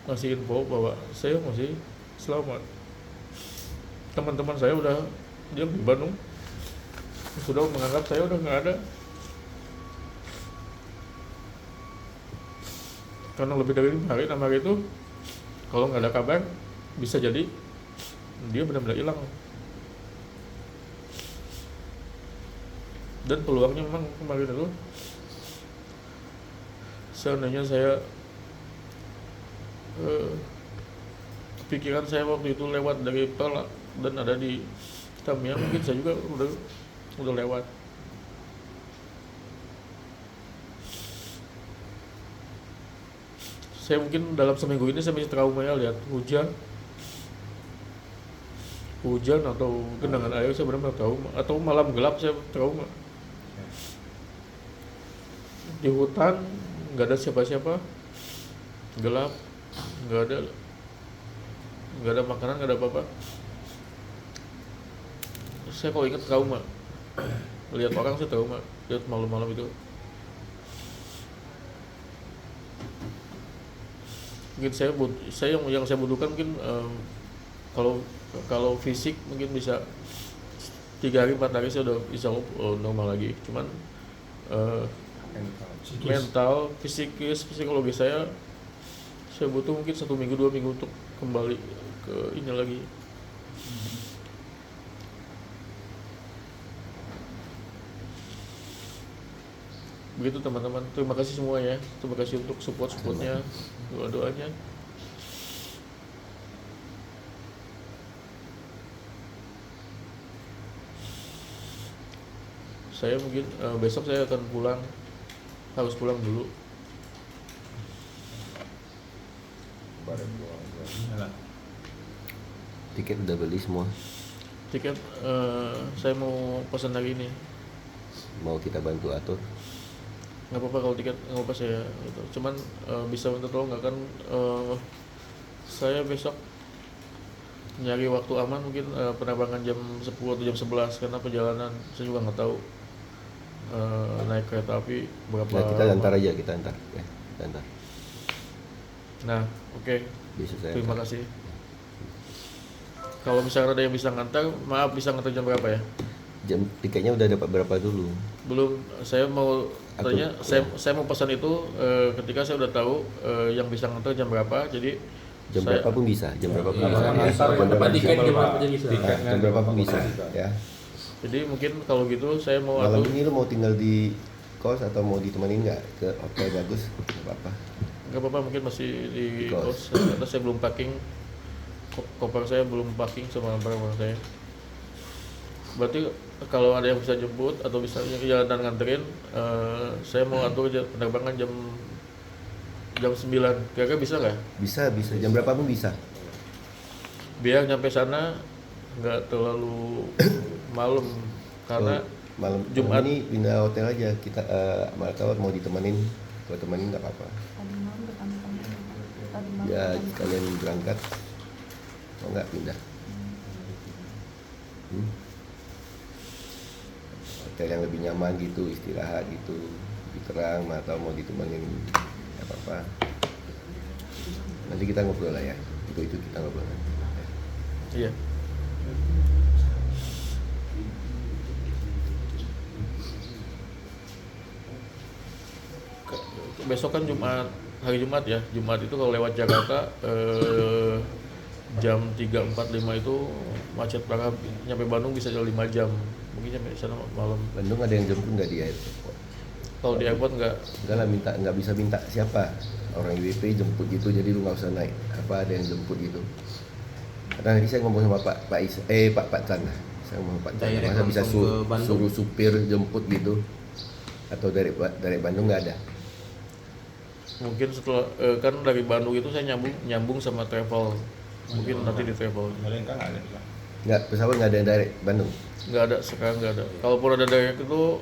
ngasih info bahwa saya masih selamat. Teman-teman saya udah diam di Bandung, sudah menganggap saya udah nggak ada, karena lebih dari 5 hari 6 hari itu kalau nggak ada kabar bisa jadi dia benar-benar hilang. Dan peluangnya memang kemarin itu seandainya saya pikiran saya waktu itu lewat dari tol dan ada di Tamiang, mungkin saya juga udah lewat. Saya mungkin dalam seminggu ini saya masih trauma ya, lihat hujan atau genangan air, saya benar-benar trauma, atau malam gelap saya trauma. Di hutan nggak ada siapa-siapa, gelap, nggak ada makanan, nggak ada apa-apa. Saya kalau ingat trauma, lihat orang saya trauma, lihat malam-malam itu. Mungkin yang saya butuhkan mungkin kalau fisik mungkin bisa 3 hari 4 hari saya udah bisa normal lagi. Cuman mental, psikologis saya butuh mungkin 1 minggu 2 minggu untuk kembali ke ini lagi. Begitu teman-teman, terima kasih semuanya, terima kasih untuk supportnya, doa-doanya. Saya mungkin besok saya akan harus pulang dulu. Tiket udah beli semua. tiket saya mau pesan hari ini. Mau kita bantu atur? Nggak apa-apa kalau tiket nggak apa-apa saya gitu. Cuman bisa minta tolong nggak kan saya besok nyari waktu aman mungkin penerbangan jam 10 atau jam 11 karena perjalanan saya juga nggak tahu naik kereta api berapa Nah, kita lama. antar aja, kita antar. Ya, kita antar. Nah, oke. Besok saya Terima antar. kasih. Kalau misalkan ada yang bisa ngantar, maaf bisa ngantar jam berapa ya? Jam tiketnya udah dapat berapa dulu? Belum, saya mau Aku- tanya, saya mau pesan itu ketika saya udah tahu yang bisa ngantar jam berapa. Jadi Jam saya- berapa pun bisa, jam berapa pun Kalau bisa. yang Ya. antar Jam berapa tiket bisa. jam berapa aja bisa. Tiketnya Jam berapa pun bisa, bisa. ya. Jadi mungkin kalau gitu saya mau Malam atur. ini lu mau tinggal di kos atau mau ditemanin nggak ke hotel bagus? Nggak apa-apa. Nggak apa-apa, mungkin masih di Kos. kos. Karena saya belum packing, koper saya belum packing sama barang-barang saya. Berarti kalau ada yang bisa jemput atau bisa jalan dan nganterin, saya mau atur penerbangan jam 9. Kira-kira bisa nggak? Bisa, bisa. Jam berapa pun bisa. Biar nyampe sana nggak terlalu malam karena Malam Jumat. ini pindah hotel aja. Kita mana tahu mau ditemanin. Kalau temanin nggak apa-apa. Tadi malam depan tadi malam. Ya depan. kalian berangkat. Mau nggak pindah? Hotel yang lebih nyaman gitu, istirahat gitu, lebih terang. Mana tahu mau ditemanin nggak apa-apa. Nanti kita ngobrol lah ya. Itu kita ngobrol nanti. Ya. iya. Besok kan Jumat, hari Jumat ya. Jumat itu kalau lewat Jakarta jam 3.45 itu macet parah. Nyampe Bandung bisa jadi 5 jam. Mungkin nyampe sana malam. Bandung ada yang jemput nggak di airport? Kalau di airport nggak. Enggak lah, nggak bisa minta siapa orang IWP jemput gitu, jadi lu nggak usah naik. Apa ada yang jemput gitu? Karena tadi saya ngomong sama Pak Tan lah. Saya ngomong sama Pak Tan, Direct masa bisa langsung ke Bandung? suruh supir jemput gitu? Atau dari Bandung nggak ada? Mungkin setelah kan dari Bandung itu saya nyambung sama travel. Mungkin nanti di travel. Nggak, pesawat nggak ada yang dari Bandung. Nggak ada, sekarang nggak ada. Kalaupun ada direct itu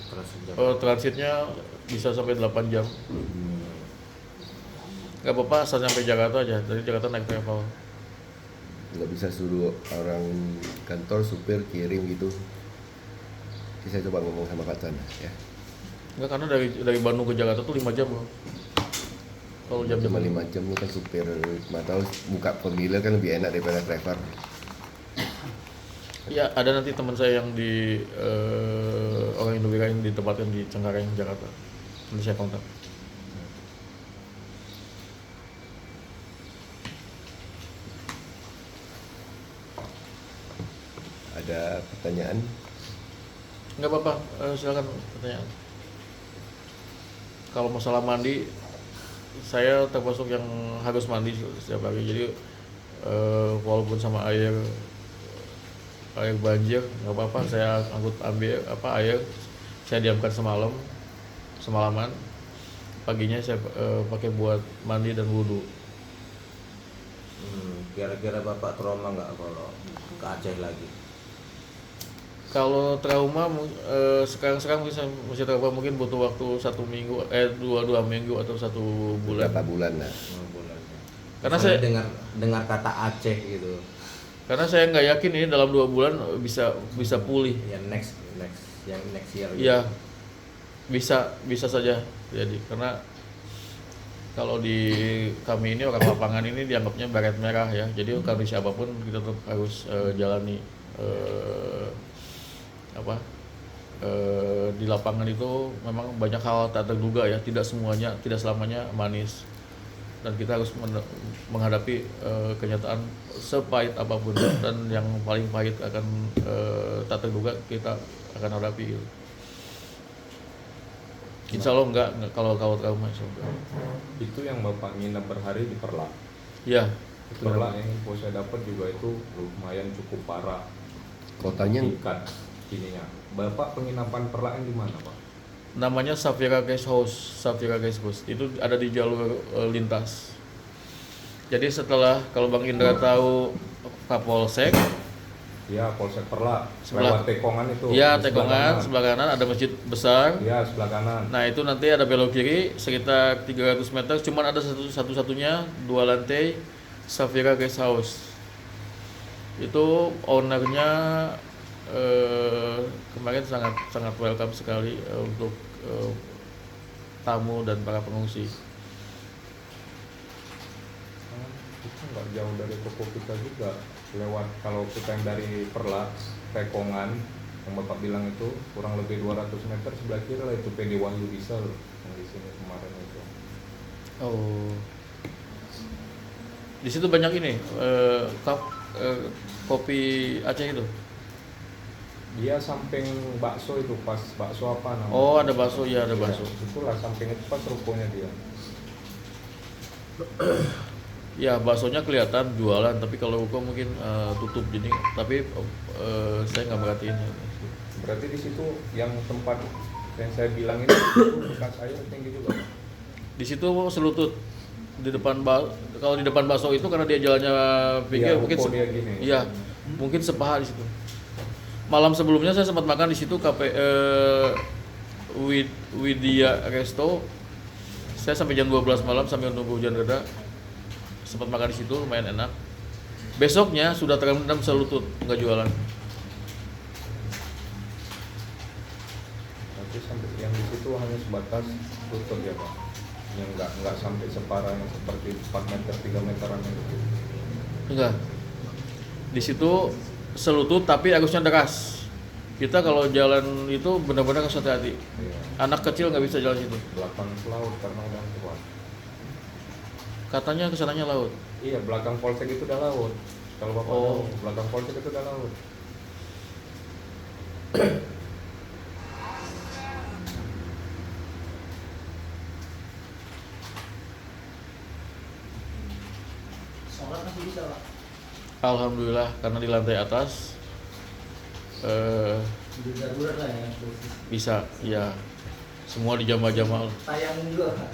Terus jam transitnya bisa sampai 8 jam. Nggak apa-apa, asal sampai Jakarta aja. Dari Jakarta naik travel. Nggak bisa suruh orang kantor supir kirim gitu. Nanti saya coba ngomong sama Pak Tan ya. Nggak, karena dari Bandung ke Jakarta tuh 5 jam loh. Kalau jam-jam Cuma 5 jam lu kan supir, nggak tahu buka formulir kan lebih enak daripada driver. Ya, ada nanti teman saya yang di orang Indonesia yang ditempatkan di Cengkareng, Jakarta. Nanti saya kontak. Ada pertanyaan? Nggak apa-apa, silakan pertanyaan. Kalau masalah mandi, saya termasuk yang harus mandi setiap hari. Jadi walaupun sama air banjir nggak apa-apa, saya ambil air, saya diamkan semalaman. Paginya saya pakai buat mandi dan wudhu. kira-kira Bapak trauma nggak kalau ke Aceh lagi? Kalau trauma sekarang masih trauma, mungkin butuh waktu 1 minggu, 2 minggu atau 1 bulan. Berapa bulan lah? 5 bulan. Karena Misalnya saya dengar kata Aceh gitu. Karena saya nggak yakin ini dalam 2 bulan bisa pulih. Ya next year. Iya, bisa saja jadi, karena kalau di kami ini orang lapangan ini dianggapnya baret merah ya. Jadi kondisi apapun kita tetap harus jalani. Di lapangan itu memang banyak hal tak terduga ya. Tidak selamanya manis. Dan kita harus menghadapi kenyataan sepahit apapun, dan yang paling pahit akan tak terduga kita akan hadapi gitu. Insya Allah enggak kalau trauma, insya Allah. Itu yang Bapak nginep berhari di Perlak. Ya, itu Perlak yang info saya dapat juga itu lumayan cukup parah. Kotanya Tingkat ininya. Bapak penginapan Perlak yang di mana, Pak? namanya Safira Guest House. Itu ada di jalur lintas. Jadi setelah, kalau Bang Indra tahu Kapolsek, Ya, Polsek Perla. Sebelah- Lewat Tekongan itu. Iya, di Tekongan, sebelah kanan ada masjid besar. Iya, sebelah kanan. Nah itu nanti ada belok kiri sekitar 300 meter, cuman ada satu-satunya 2 lantai Safira Guest House. Itu ownernya kemarin sangat welcome sekali untuk tamu dan para pengungsi. Itu nggak jauh dari toko kita juga. Lewat kalau kita yang dari Perla, Tekongan, yang Bapak bilang itu kurang lebih 200 meter sebelah kiri lah itu PD Wahyu Diesel yang di sini kemarin itu. Oh, di situ banyak ini kopi Aceh itu. Dia samping bakso itu pas bakso apa namanya? Oh ada bakso, ya ada bakso. Itulah samping itu pas rukonya dia. Ya baksonya kelihatan jualan, tapi kalau hukum mungkin tutup jadi. Tapi saya nggak merhatiin. Berarti di situ yang tempat yang saya bilang ini itu bekas air tinggi juga. Pak? Di situ selutut di depan kalau di depan bakso itu karena dia jalannya pinggir Iya, mungkin ruko dia gini. iya mungkin sepaha di situ. Malam sebelumnya saya sempat makan di situ Widya Resto. Saya sampai jam 12 malam sambil nunggu hujan reda. Sempat makan di situ lumayan enak. Besoknya sudah terendam selutut, nggak jualan. Tapi sampai yang di situ hanya sebatas tutup ya Pak. Yang nggak sampai separah yang seperti 4 meter 3 meteran itu. Enggak. Di situ selutut tapi arusnya deras. Kita kalau jalan itu benar-benar harus hati-hati. Iya. Anak kecil nggak bisa jalan situ. Belakang laut karena udah kuat. Katanya kesananya laut. Iya, belakang polsek itu udah laut. Kalau Bapak Oh. tahu, belakang polsek itu udah laut. Sholat masih bisa Pak? Alhamdulillah karena di lantai atas Di darurat lah ya khusus. bisa, ya semua di jamaah-jamaah. Tayang juga Pak?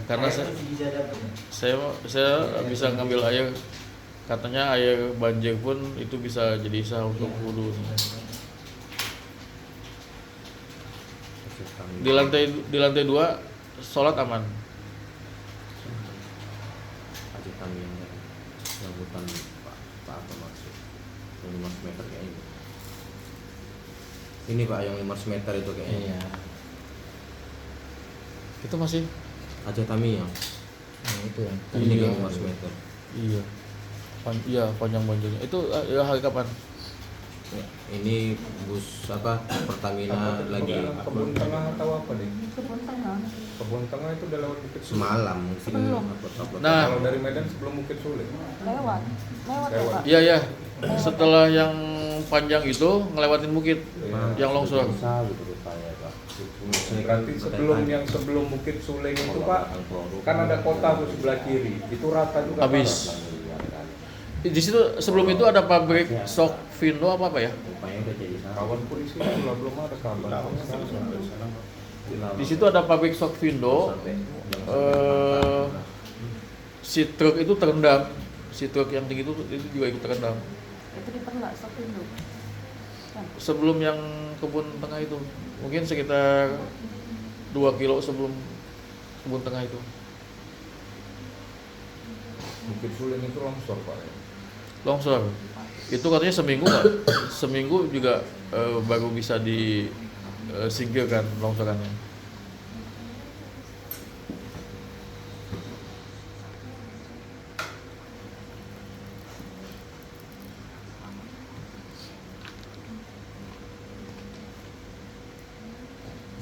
Karena Tayang masih bisa dapat ya? saya bisa ngambil air. Katanya air banjir pun itu bisa jadi sah untuk wudhu. Di lantai 2 sholat aman. Aceh kami yang bukan Pak apa maksud yang 500 meter kayaknya ini Pak yang 500 meter itu kayaknya. Iya. Itu masih Aceh Tamiang Nah itu ya. ini Iya. yang 500 meter. iya. Iya, panjang banjirnya. Itu ya hari kapan? Ya, ini bus apa Pertamina lagi Kebun tengah atau apa deh? Kebun tengah. Kebun tengah itu udah lewat Bukit Sulit. semalam mungkin Belum. upload. Nah. Kalau dari Medan sebelum Bukit Sulit. Lewat ya Lewat. Pak. Iya, ya. Setelah yang panjang itu ngelewatin bukit Iya. yang longsor. Bisa gitu rupanya Pak. Berarti sebelum Bukit Suling itu Pak, kan ada kota tuh sebelah kiri. Itu rata juga. Habis. Pak. Di situ sebelum itu ada pabrik Sok Vindo apa ya? Rupanya udah jadi sana. Kawan pun di sini belum ada kabar. Di situ ada pabrik Sok Vindo. Si truk itu terendam. Si truk yang tinggi itu juga ikut terendam. Itu di Perla Sopindo. Kan. Sebelum yang kebun tengah itu, mungkin sekitar 2 kilo sebelum kebun tengah itu. Bukit Suling itu longsor Pak. Longsor. Itu katanya seminggu nggak? Seminggu juga baru bisa disingkirkan longsorannya.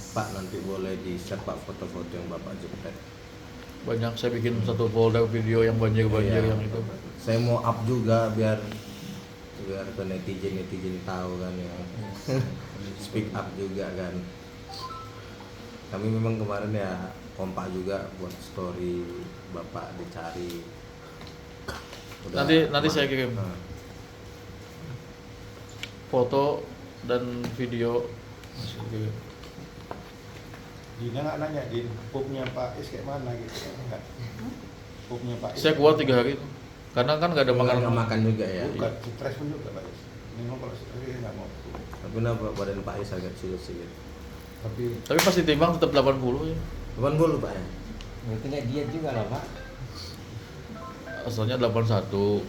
Pak nanti boleh di-share Pak foto-foto yang Bapak jepret. Banyak, saya bikin satu folder video yang banjir-banjir Iya. yang itu. Saya mau up juga biar ke netizen tahu kan ya. Speak up juga kan. Kami memang kemarin ya kompak juga buat story Bapak dicari. Nanti saya kirim. Nah, Foto dan video. Dina nggak nanya Din, pupnya Pak Is kayak mana gitu kan enggak? Pupnya Pak Is. Saya keluar 3 hari itu. Karena kan nggak ada Nggak makanan. makan juga ya. Bukan stres pun juga Pak Is. Memang kalau stres dia nggak mau. Tapi kenapa badan Pak Is agak sulit sih? Tapi pas ditimbang tetap 80 ya. 80 Pak ya. Berarti nggak diet juga lah Pak. Asalnya 81.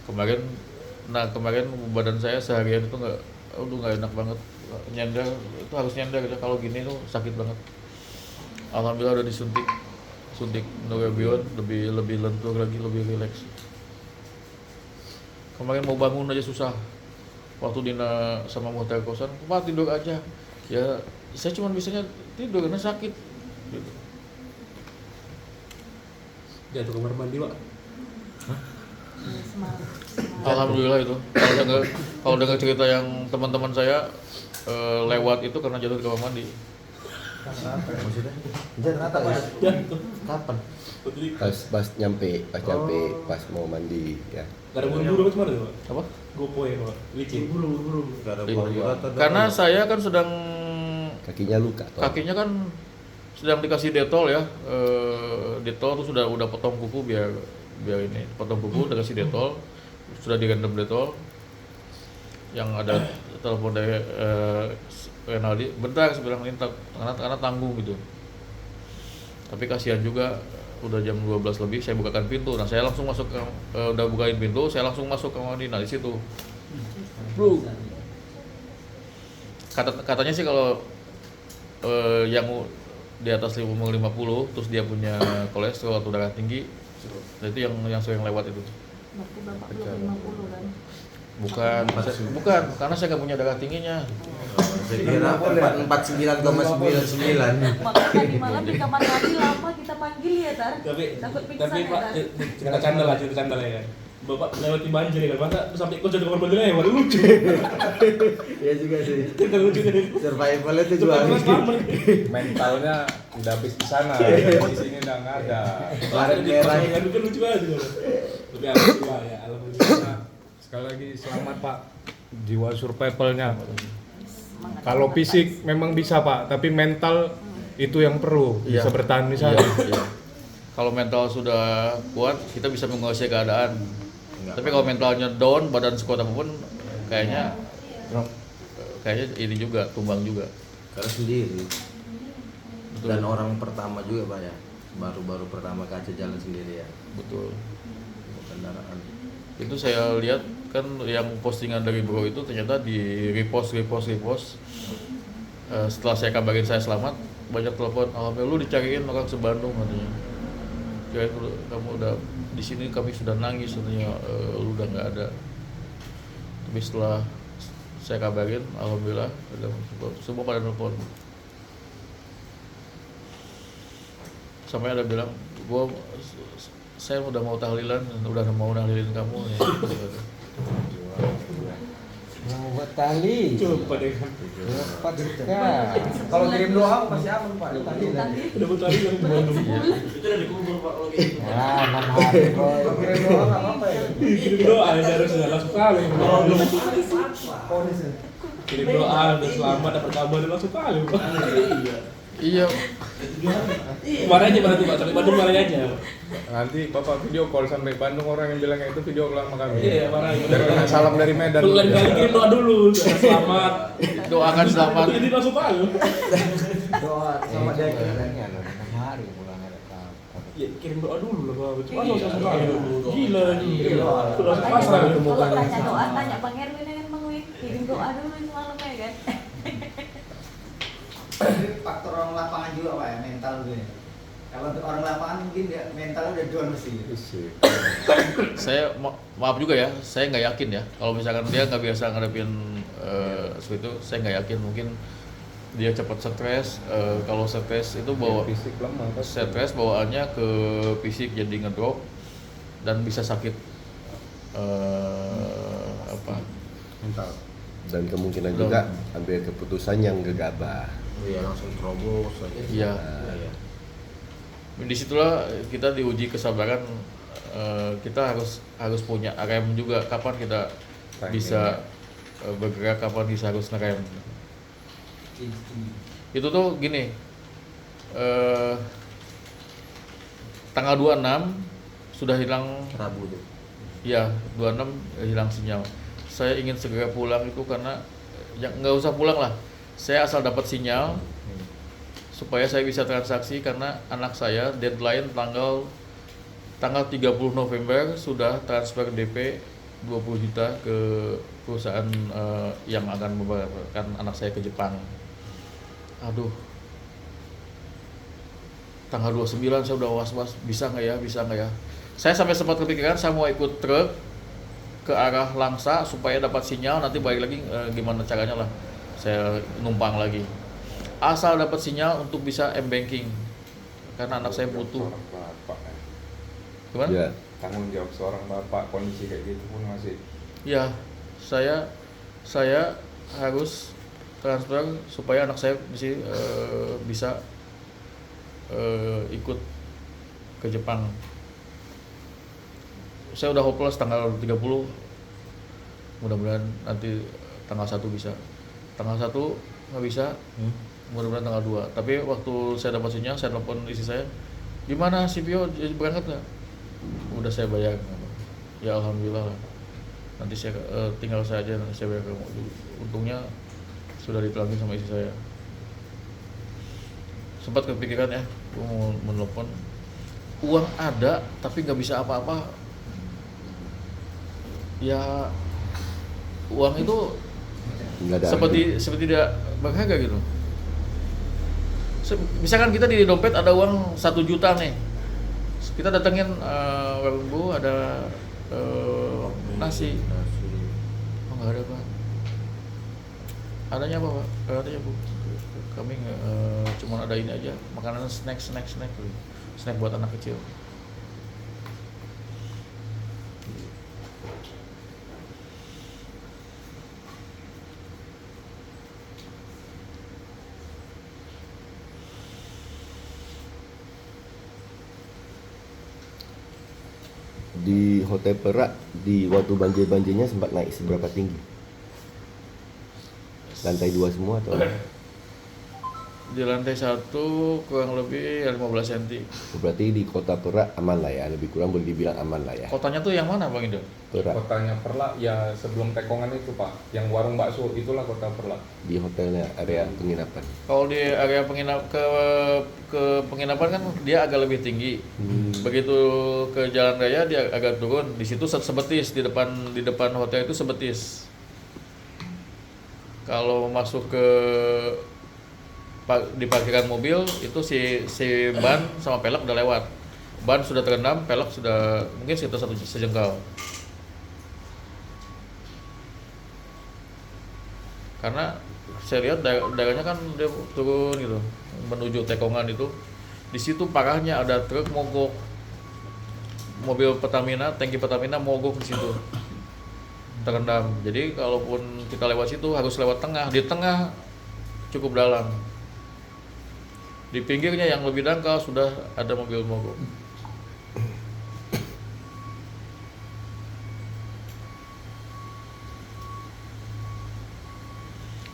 Kemarin badan saya seharian itu nggak enak banget. Nyender itu harus nyender gitu. Kalau gini tuh sakit banget. Alhamdulillah udah suntik Neurobion, lebih lentur lagi, lebih rileks. Kemarin mau bangun aja susah. Waktu Dina sama Muhtar kosan, Pak tidur aja. Ya saya cuma bisanya tidur karena sakit. Gitu. Jatuh kamar mandi Pak. Semalam. Alhamdulillah itu. Kalau dengar cerita yang teman-teman saya lewat itu karena jatuh di kamar mandi. Maksudnya? Kapan? Pas nyampe, pas mau mandi ya. Gak ada buru-buru apa gimana Pak? Apa? Gopo ya Pak. Licin. Buru-buru. Gak ada Iya. buru-buru atau ada- Karena saya kan sedang Kakinya luka toh. kakinya kan sedang dikasih detol ya. Detol tuh udah potong kuku biar ini potong kuku udah kasih detol, sudah direndam detol. Yang ada telepon dari Renaldi, bentar saya bilang ini karena tanggung gitu. Tapi kasihan juga udah jam 12 lebih saya bukakan pintu. Nah, saya langsung masuk udah bukain pintu, saya langsung masuk ke mandi. Nah, di situ. Bro. Katanya sih kalau yang di atas umur 50 terus dia punya kolesterol atau darah tinggi, nah itu yang sering lewat itu. Berarti Bapak belum 50 kan? Bukan, karena saya nggak punya darah tingginya. Saya kira 49,99. Makanya tadi malam di kamar mandi lama kita panggil ya Tar. Takut pingsan Tapi ya Pak, Tar. cerita canda lah ya kan. Bapak lewati banjir ya kan, masa sampai kok jadi kamar mandi ya, waduh lucu. Iya juga sih. Cerita lucu deh. Survival itu juga. Mentalnya udah habis di sana, di sini udah nggak ada. Kemarin merah. Yang kan lucu aja. Tapi alhamdulillah ya, alhamdulillah. Sekali lagi selamat Pak, jiwa survivalnya. Semangat. Kalau fisik memang bisa Pak, tapi mental itu yang perlu, Iya. bisa bertahan di sana. Iya. Kalau mental sudah kuat, kita bisa menguasai keadaan. Tapi kalau mentalnya down, badan sekuat apapun, kayaknya ini juga tumbang juga. Karena sendiri. Betul. Dan orang pertama juga Pak ya. Baru pertama kaca jalan sendiri ya. Betul. Kendaraan. Itu saya lihat kan yang postingan dari Bro itu ternyata di repost. Setelah saya kabarin saya selamat, banyak telepon, alhamdulillah lu dicariin orang se-Bandung katanya. Kirain kamu udah di sini, kami sudah nangis katanya, lu udah nggak ada. Tapi setelah saya kabarin, alhamdulillah ada semua pada telepon. Sampai ada bilang, saya udah mau tahlilan, udah mau nahlilin kamu ya. Mau buat tali. Coba deh. Cepat sekali. Kalau kirim doa masih aman Pak. Tali lah. Udah betul lagi yang Bandung. Ya, 6 hari boy. Kirim doa nggak apa-apa ya. Kirim doa ya harusnya langsung kali. Kirim doa dan selamat dapat kabar langsung kali. Iya, Kemarin aja berarti Pak, sampai Bandung kemarin aja. Nanti Bapak video call sampai Bandung, orang yang bilangnya itu video call sama kami. Iya, kemarin. Salam dari Medan. Lain kali kirim doa dulu, selamat. doakan selamat. Jadi langsung kali. Doa sama dia kiranya 6 hari pulang ada kabar. Ya kirim doa dulu lah Pak. Cuma langsung kali. Gila nih. Langsung Tanya, pasrah. kalau tanya doa, tanya Bang Erwin kan Bang Win. Kirim doa dulu semalam ya kan. Faktor orang lapangan juga Pak ya, mental gitu ya. Kalau untuk orang lapangan mungkin dia mental udah down mesti. Saya maaf juga ya, saya nggak yakin ya. Kalau misalkan dia nggak biasa ngadepin seperti itu, saya nggak yakin. Mungkin dia cepat stres. Kalau stres itu bawa fisik lemah. stres bawaannya ke fisik jadi ngedrop dan bisa sakit Mental. Dan kemungkinan juga ambil keputusan yang gegabah. Iya langsung terobos aja. Iya. Iya. Disitulah kita diuji kesabaran. Kita harus punya rem juga. Kapan kita bisa bergerak, kapan bisa harus ngerem. Itu tuh gini, tanggal 26 sudah hilang. Rabu tuh. Ya, 26 hilang sinyal. Saya ingin segera pulang itu karena nggak usah pulang lah. Saya asal dapat sinyal supaya saya bisa transaksi, karena anak saya deadline tanggal 30 November sudah transfer DP 20 juta ke perusahaan yang akan membawakan anak saya ke Jepang. Aduh. Tanggal 29 saya udah was-was, bisa nggak ya? Saya sampai sempat kepikiran saya mau ikut truk ke arah Langsa supaya dapat sinyal, nanti balik lagi gimana caranya lah. Saya numpang lagi. Asal dapat sinyal untuk bisa m-banking. Karena anak saya butuh. Seorang bapak, ya. Gimana? Ya. Tanggung jawab seorang bapak kondisi kayak gitu pun masih. Ya, saya harus transfer supaya anak saya bisa ikut ke Jepang. Saya udah hopeless tanggal 30. Mudah-mudahan nanti tanggal 1 bisa. Tanggal 1 nggak bisa. Mudah-mudahan tanggal 2. Tapi waktu saya dapat sinyal, saya telepon istri saya. Gimana CPO berangkat nggak? Udah saya bayar. Ya alhamdulillah lah. Nanti saya tinggal saya aja, nanti saya bayar ke mobil. Untungnya sudah dipulangin sama istri saya. Sempat kepikiran ya, gue mau menelpon. Uang ada tapi nggak bisa apa-apa. Ya uang itu Nggak ada seperti tidak berharga gitu. Misalkan kita di dompet ada uang 1 juta nih, kita datengin Bu ada nasi. Oh nggak ada Pak. Adanya apa Pak? Adanya Bu. Kami cuma ada ini aja, makanan snack buat anak kecil. Di Hotel Perak di waktu banjirnya sempat naik seberapa tinggi? Lantai 2 semua atau? Di lantai 1 kurang lebih 15 cm. Berarti di Kota Perak aman lah ya, lebih kurang boleh dibilang aman lah ya. Kotanya tuh yang mana Bang Indo? Perak Kotanya Perlak ya sebelum Tekongan itu Pak, yang warung bakso itulah kota Perlak. di hotelnya area penginapan. Kalau di area ke penginapan kan dia agak lebih tinggi. Begitu ke jalan raya dia agak turun. Di situ sebetis, di depan hotel itu sebetis. Kalau masuk ke di parkiran mobil itu si ban sama pelek udah lewat. Ban sudah terendam, pelek sudah mungkin sekitar 1 sejengkal. Karena saya lihat daerahnya kan dia turun gitu menuju Tekongan itu. Di situ parahnya ada truk mogok. Mobil Pertamina, tangki Pertamina mogok di situ. Terendam. Jadi kalaupun kita lewat situ harus lewat tengah. Di tengah cukup dalam. Di pinggirnya yang lebih dangkal sudah ada mobil mogok.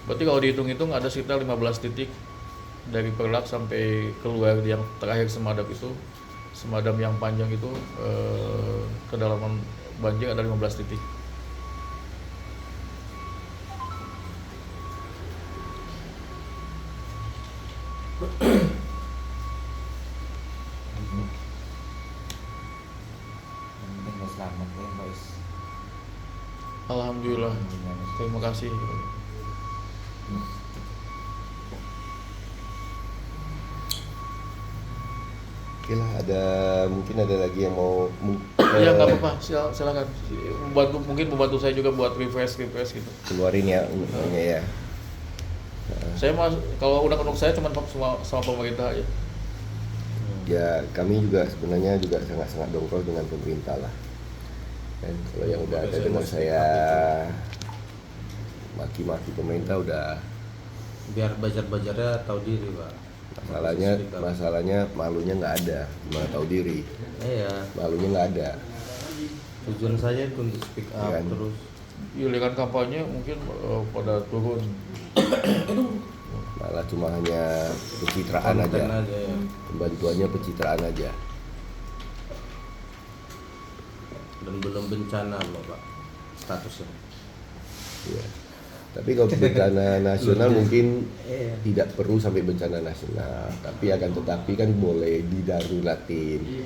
Berarti kalau dihitung-hitung ada sekitar 15 titik dari Perlak sampai keluar yang terakhir Semadap itu. Semadam yang panjang itu kedalaman banjir ada 15 titik. Selamat ya guys. Alhamdulillah. Terima kasih. Oke lah, mungkin ada lagi yang mau Ya nggak apa-apa, silakan. Membantu saya juga buat refresh gitu. keluarin ya ininya ya. Saya kalau undang-undang saya cuma sama pemerintah aja. Ya kami juga sebenarnya juga sangat-sangat dongkol dengan pemerintah lah. Dan kalau yang udah ada dengan saya maki-maki pemerintah udah, Biar bajar-bajarnya tahu diri Pak. masalahnya malunya nggak ada, gimana tahu diri, Iya. malunya nggak ada. Tujuan saya itu untuk speak up Iya. terus. Giliran kampanye mungkin pada turun. Malah cuma hanya pencitraan Konten aja, aja ya. pembantuannya pencitraan aja. dan belum bencana Bapak statusnya. Ya. Tapi kalau bencana nasional mungkin Iya. tidak perlu sampai bencana nasional, tapi akan tetapi kan boleh didaruratin.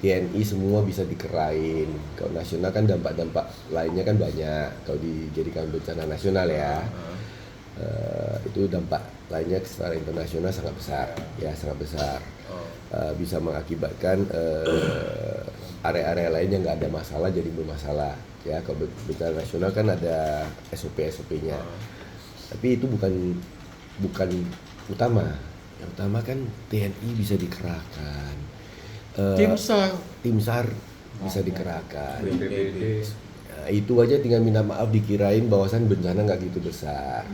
TNI semua bisa dikerain. Kalau nasional kan dampak-dampak lainnya kan banyak. Kalau dijadikan bencana nasional ya, itu dampak lainnya secara internasional sangat besar, ya sangat besar. Bisa mengakibatkan area-area lain yang nggak ada masalah jadi bermasalah. Ya, kalau bencana nasional kan ada SOP-nya. Tapi itu bukan utama. Yang utama kan TNI bisa dikerahkan. Tim SAR bisa dikerahkan. BPBD. Nah, itu aja tinggal minta maaf dikirain bahwasan bencana nggak gitu besar.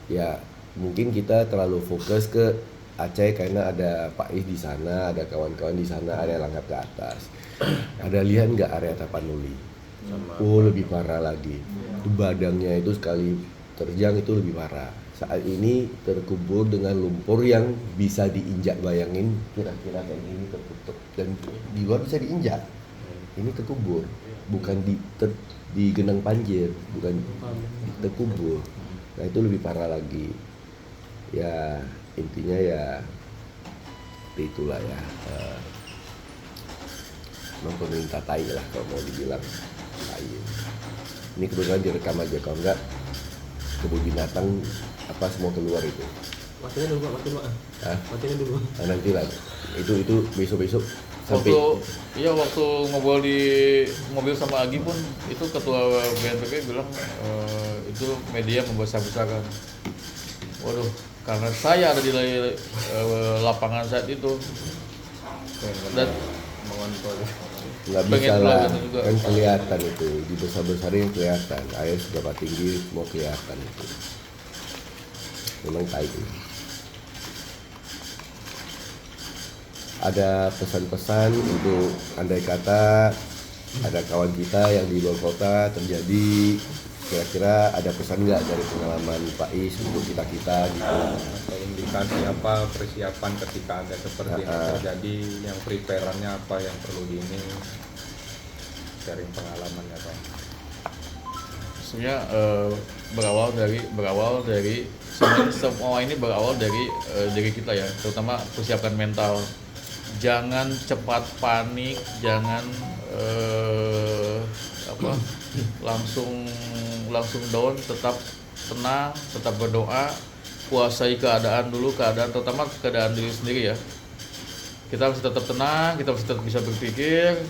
Ya, mungkin kita terlalu fokus ke Aceh karena ada Pak Is di sana, ada kawan-kawan di sana, area Langkat ke atas. Ada lihat nggak area Tapanuli? Lebih parah lagi. Itu badangnya itu sekali terjang itu lebih parah. Saat ini terkubur dengan lumpur yang bisa diinjak, bayangin kira-kira kayak gini tertutup dan di luar bisa diinjak. Ini terkubur, bukan di genang banjir, bukan terkubur. Nah itu lebih parah lagi. Ya intinya ya itulah ya. Memang pemerintah tai lah kalau mau dibilang tai. Ini kebetulan direkam aja, kalau enggak kebun binatang apa semua keluar itu. Matinya dulu Pak, matiin Pak. Hah? Matinya dulu. Nah, nanti lah itu besok sampai waktu ngobrol di mobil sama Agi pun itu ketua BNPB bilang itu media membesar-besarkan. Waduh, karena saya ada di lapangan saat itu dan nggak pengen bisa lah, pulang juga. kan kelihatan itu di besar-besarin kelihatan, air seberapa tinggi mau kelihatan itu. Memang tai. Ada pesan-pesan untuk andai kata ada kawan kita yang di luar kota terjadi, kira-kira ada pesan nggak dari pengalaman Pak Is untuk kita gitu? Atau indikasi apa persiapan ketika ada seperti yang terjadi, yang prepare-annya apa yang perlu di ini, sharing pengalamannya Pak. Sebenarnya berawal dari semua ini berawal dari diri kita ya, terutama persiapkan mental. Jangan cepat panik, jangan langsung down, tetap tenang, tetap berdoa, kuasai keadaan dulu, terutama keadaan diri sendiri ya. Kita harus tetap tenang, kita harus tetap bisa berpikir,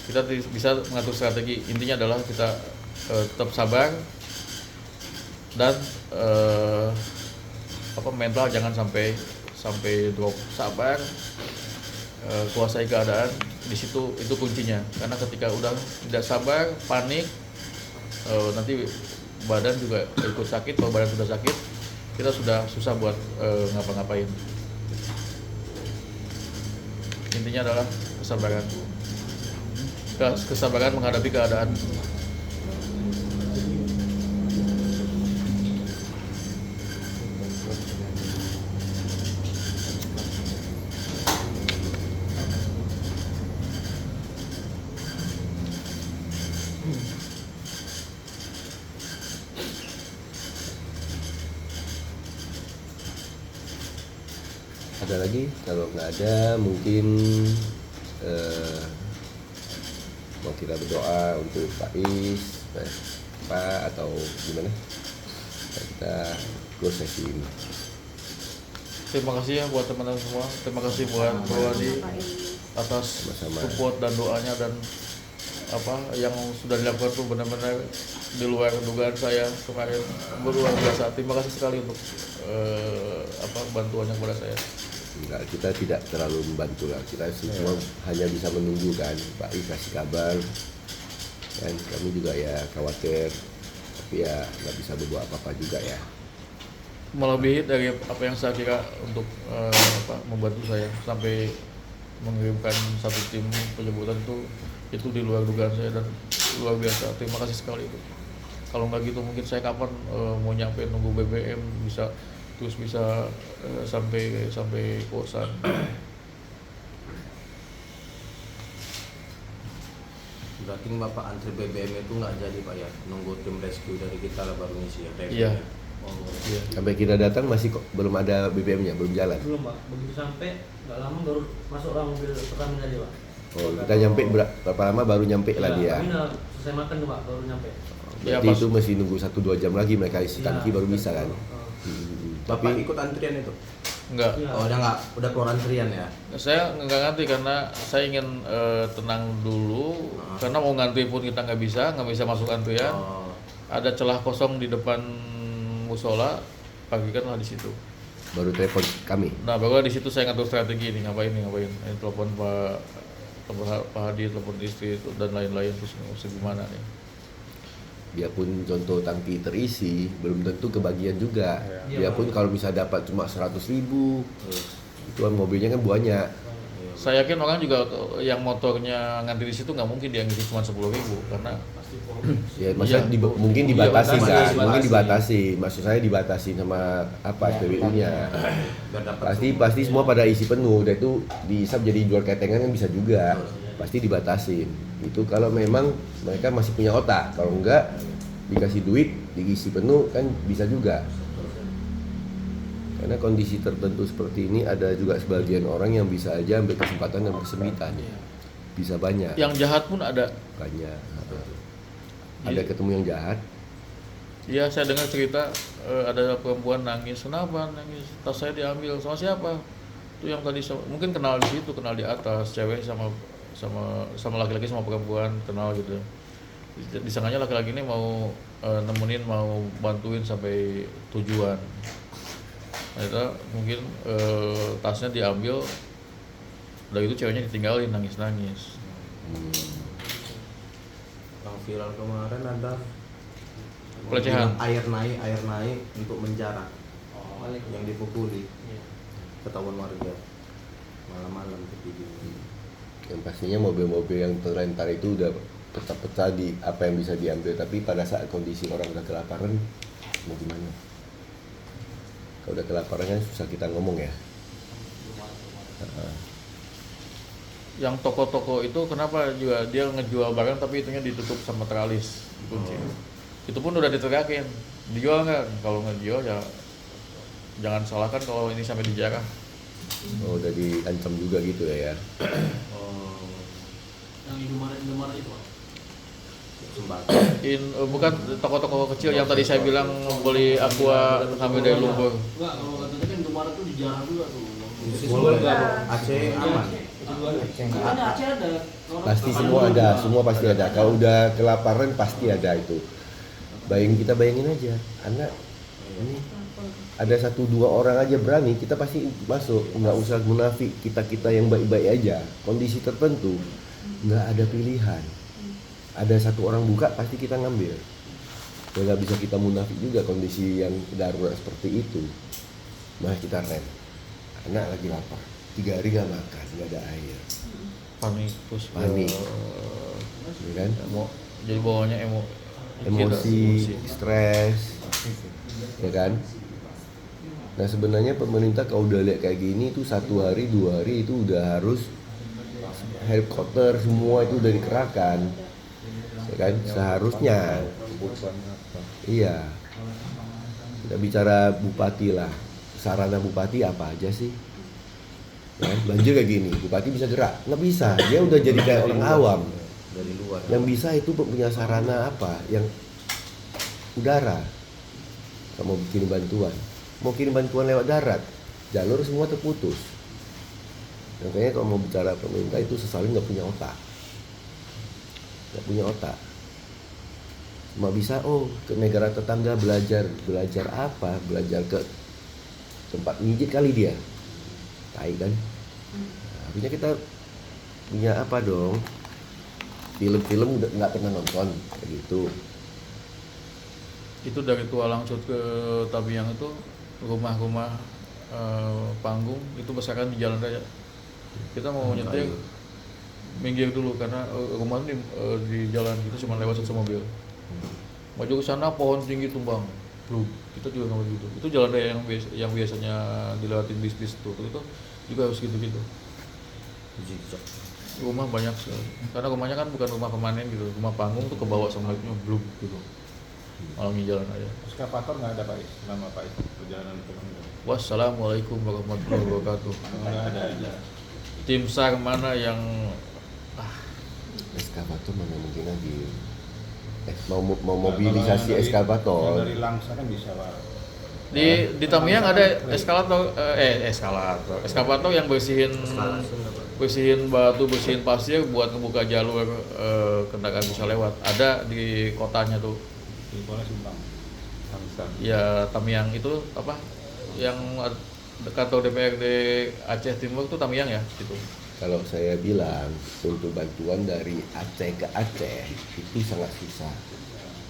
kita bisa mengatur strategi. Intinya adalah kita tetap sabar dan mental jangan sampai drop. Sabar, kuasai keadaan, di situ itu kuncinya. Karena ketika udah tidak sabar, panik, nanti badan juga ikut sakit. Kalau badan sudah sakit, kita sudah susah buat ngapa-ngapain. Intinya adalah kesabaran menghadapi keadaan. Ada lagi? Kalau nggak ada mungkin mau kita berdoa untuk Pak Is, Pak atau gimana? Kita close sesi ini. Terima kasih ya buat teman-teman semua. Terima kasih buat Bro Adi atas Sama-sama. support dan doanya, dan yang sudah dilakukan tuh benar-benar di luar dugaan saya kemarin, luar biasa. Terima kasih sekali untuk bantuannya kepada saya. Enggak, kita tidak terlalu membantu lah. Kita semua hanya bisa menunggu kan Pak Is kasih kabar. Dan kami juga ya khawatir, tapi ya nggak bisa berbuat apa-apa juga ya. Melebihi dari apa yang saya kira untuk membantu saya, sampai mengirimkan satu tim penjemputan itu di luar dugaan saya dan luar biasa. Terima kasih sekali itu. Kalau nggak gitu mungkin saya kapan mau nyampe nunggu BBM bisa sampai kosan. Berarti Bapak antri BBM itu nggak jadi Pak ya? Nunggu tim rescue dari kita lah baru ngisi ya? Iya. Oh, Iya. Sampai kita datang masih kok belum ada BBM-nya, belum jalan. Belum Pak, begitu sampai nggak lama baru masuk orang mobil Pertamina tadi Pak. Oh, kita nyampe berapa lama baru nyampe lah dia. Kami udah selesai makan tuh Pak, baru nyampe. Ya, Berarti pas- itu mesti nunggu 1-2 jam lagi mereka isi tangki baru bisa kan. Bapak Tapi ikut antrian itu? Enggak. Iya. Oh, udah keluar antrian ya? Saya nggak ngerti karena saya ingin tenang dulu karena mau ngantri pun kita nggak bisa masuk antrian. Oh, Ada celah kosong di depan musola, pagikanlah di situ. baru telepon kami. Nah, baru di situ saya ngatur strategi nih ngapain. Ini telepon Pak Hadi, telepon istri itu dan lain-lain terus gimana nih. Biarpun contoh tangki terisi, belum tentu kebagian juga. Iya. Biarpun kalau bisa dapat cuma 100.000, itu kan mobilnya kan banyak. Saya yakin orang juga yang motornya ngantri di situ nggak mungkin dia ngisi cuma 10.000 karena Ya, maksudnya Iya. mungkin Iya, dibatasi dibatasi. kan, mungkin dibatasi. Maksud saya dibatasi sama apa SPBU-nya. biar dapat Pasti semua pada isi penuh, dan itu dihisap jadi jual ketengan kan bisa juga. Pasti dibatasin. Itu kalau memang mereka masih punya otak. Kalau enggak dikasih duit, diisi penuh kan bisa juga. Karena kondisi tertentu seperti ini ada juga sebagian orang yang bisa aja ambil kesempatan dan bersembitan. Bisa banyak. yang jahat pun ada. Banyak. Ada ketemu yang jahat. Iya, saya dengar cerita ada perempuan nangis. Kenapa nangis? Tas saya diambil sama siapa? Itu yang tadi mungkin kenal di situ, kenal di atas, cewek sama laki-laki sama perempuan kenal gitu. Disangkanya laki-laki ini mau nemenin, mau bantuin sampai tujuan. Ternyata mungkin tasnya diambil, udah itu ceweknya ditinggalin nangis-nangis. yang viral kemarin ada Pelecehan. air naik untuk menjarak yang dipukuli Iya. ketahuan warga malam-malam video. Yang pastinya mobil-mobil yang terlentar itu udah pecah-pecah di apa yang bisa diambil, tapi pada saat kondisi orang udah kelaparan mau gimana? Kalau udah kelaparan kan susah kita ngomong ya. Yang toko-toko itu kenapa juga dia ngejual barang tapi itunya ditutup sama teralis kunci. Itu pun udah diteriakin, dijual nggak? Kalau nggak dijual ya jangan salahkan kalau ini sampai dijarah. Oh, udah diancam juga gitu ya. Oh, Yang Indomaret itu Pak. sembako. Bukan toko-toko kecil yang tadi saya bilang beli aqua ngambil dari lumpur. Enggak, kalau katanya kan Indomaret tuh dijarah juga tuh. Aceh aman. Itu dua ada Aceh ada. Orang Pasti kapal semua dulu. ada, semua pasti ada. Kalau udah kelaparan pasti ada itu. Bayangin aja, anak ini ada 1-2 orang aja berani, kita pasti masuk, nggak usah munafik, kita yang baik-baik aja. Kondisi tertentu nggak ada pilihan, ada 1 orang buka pasti kita ngambil. Ya nggak bisa kita munafik juga kondisi yang darurat seperti itu. Malah kita rem, anak lagi lapar, 3 hari nggak makan, nggak ada air, Panik terus Panik. ya kan? jadi bawahnya Emosi, stres, ya kan? Nah sebenarnya pemerintah kalau udah lihat kayak gini itu 1 hari 2 hari itu udah harus helikopter semua itu udah dikerahkan, ya kan? Seharusnya, iya. Kita bicara bupati lah, sarana bupati apa aja sih? Ya, kan? Banjir kayak gini, bupati bisa gerak? Nggak bisa, dia udah jadi kayak orang awam. Dari luar. Yang bisa itu punya sarana apa? Yang udara. Kalau mau bikin bantuan, mau kirim bantuan lewat darat, jalur semua terputus. Makanya kalau mau bicara pemerintah itu sesalin nggak punya otak, cuma bisa ke negara tetangga belajar apa? Belajar ke tempat mijit kali dia, tai kan? Nah, harusnya kita punya apa dong? Film-film udah nggak pernah nonton kayak gitu. Itu dari Tualangcut ke Tabiang itu rumah-rumah panggung itu besaran di jalan raya. Kita mau nyetir minggir dulu karena rumah di jalan itu cuma lewat 1 mobil. Maju ke sana pohon tinggi tumbang. Loh, kita juga nggak begitu. Itu jalan raya yang biasanya dilewatin bis-bis itu juga harus gitu-gitu. Zigzag. Rumah banyak sekali. Karena rumahnya kan bukan rumah permanen gitu, rumah panggung tuh ke bawah sama itu blue gitu. Malam jalan aja. Eskavator nggak ada Pak Is, selama Pak Is perjalanan ke Bangka. Wassalamualaikum warahmatullahi wabarakatuh. Nggak ada aja. Tim SAR mana yang Eskavator mana mungkin lagi mau mobilisasi Yang eskavator. dari Langsa kan bisa Pak. di Tamiang ada eskavator yang bersihin batu, bersihin pasir buat ngebuka jalur kendaraan bisa lewat. Ada di kotanya tuh. Di Kuala Simpang. Langsa. Ya Tamiang itu apa? Yang kantor DPRD Aceh Timur tuh Tamiang ya gitu. Kalau saya bilang untuk bantuan dari Aceh ke Aceh itu sangat susah.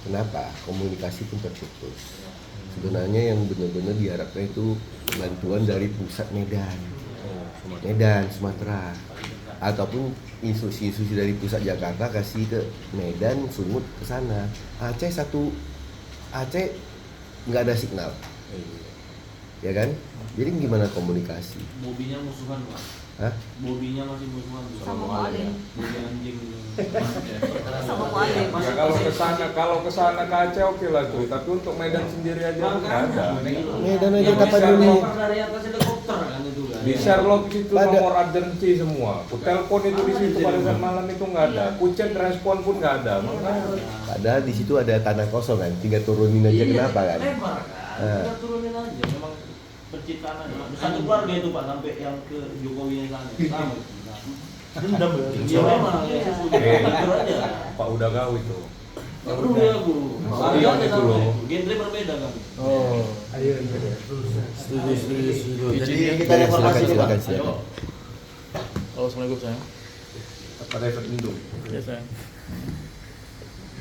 Kenapa? Komunikasi pun terputus. Sebenarnya yang benar-benar diharapkan itu bantuan dari pusat Medan, Sumatera, ataupun instruksi-instruksi dari pusat Jakarta kasih ke Medan, Sumut ke sana. Aceh nggak ada signal, ya kan? Jadi gimana komunikasi? Mobilnya musuhan Pak. Hah? Mobilnya masih musuhan. Sama Mualim. Mobil anjing. Sama Mualim. Ya kalau ke sana ke Aceh oke lah tuh, tapi untuk Medan sendiri aja nggak ada. Medan aja Yang kapan bisa dulu? Dari atas helikopter kan itu kan. Di Sherlock itu Pada- nomor urgency semua. Ku telepon itu di situ pada saat malam itu nggak ada. Ku chat respon pun nggak ada. Makanya Padahal di situ ada tanah kosong kan, tinggal turunin aja kenapa kan? Lebar kan. Kita turunin aja. Memang penciptaan aja. Satu keluarga itu Pak sampai yang ke Jokowi yang sana. Sama. Dendam ya. Iya memang ya. Jujur aja. Pak udah gaul itu. Ya bro ya Bu. Iya, Ada itu sama loh. itu. Genre berbeda kan. Oh, setuju. Jadi Izin ya. kita evaluasi dulu, Pak. Silakan. Halo, assalamualaikum sayang. Apa David Indung? Ya sayang.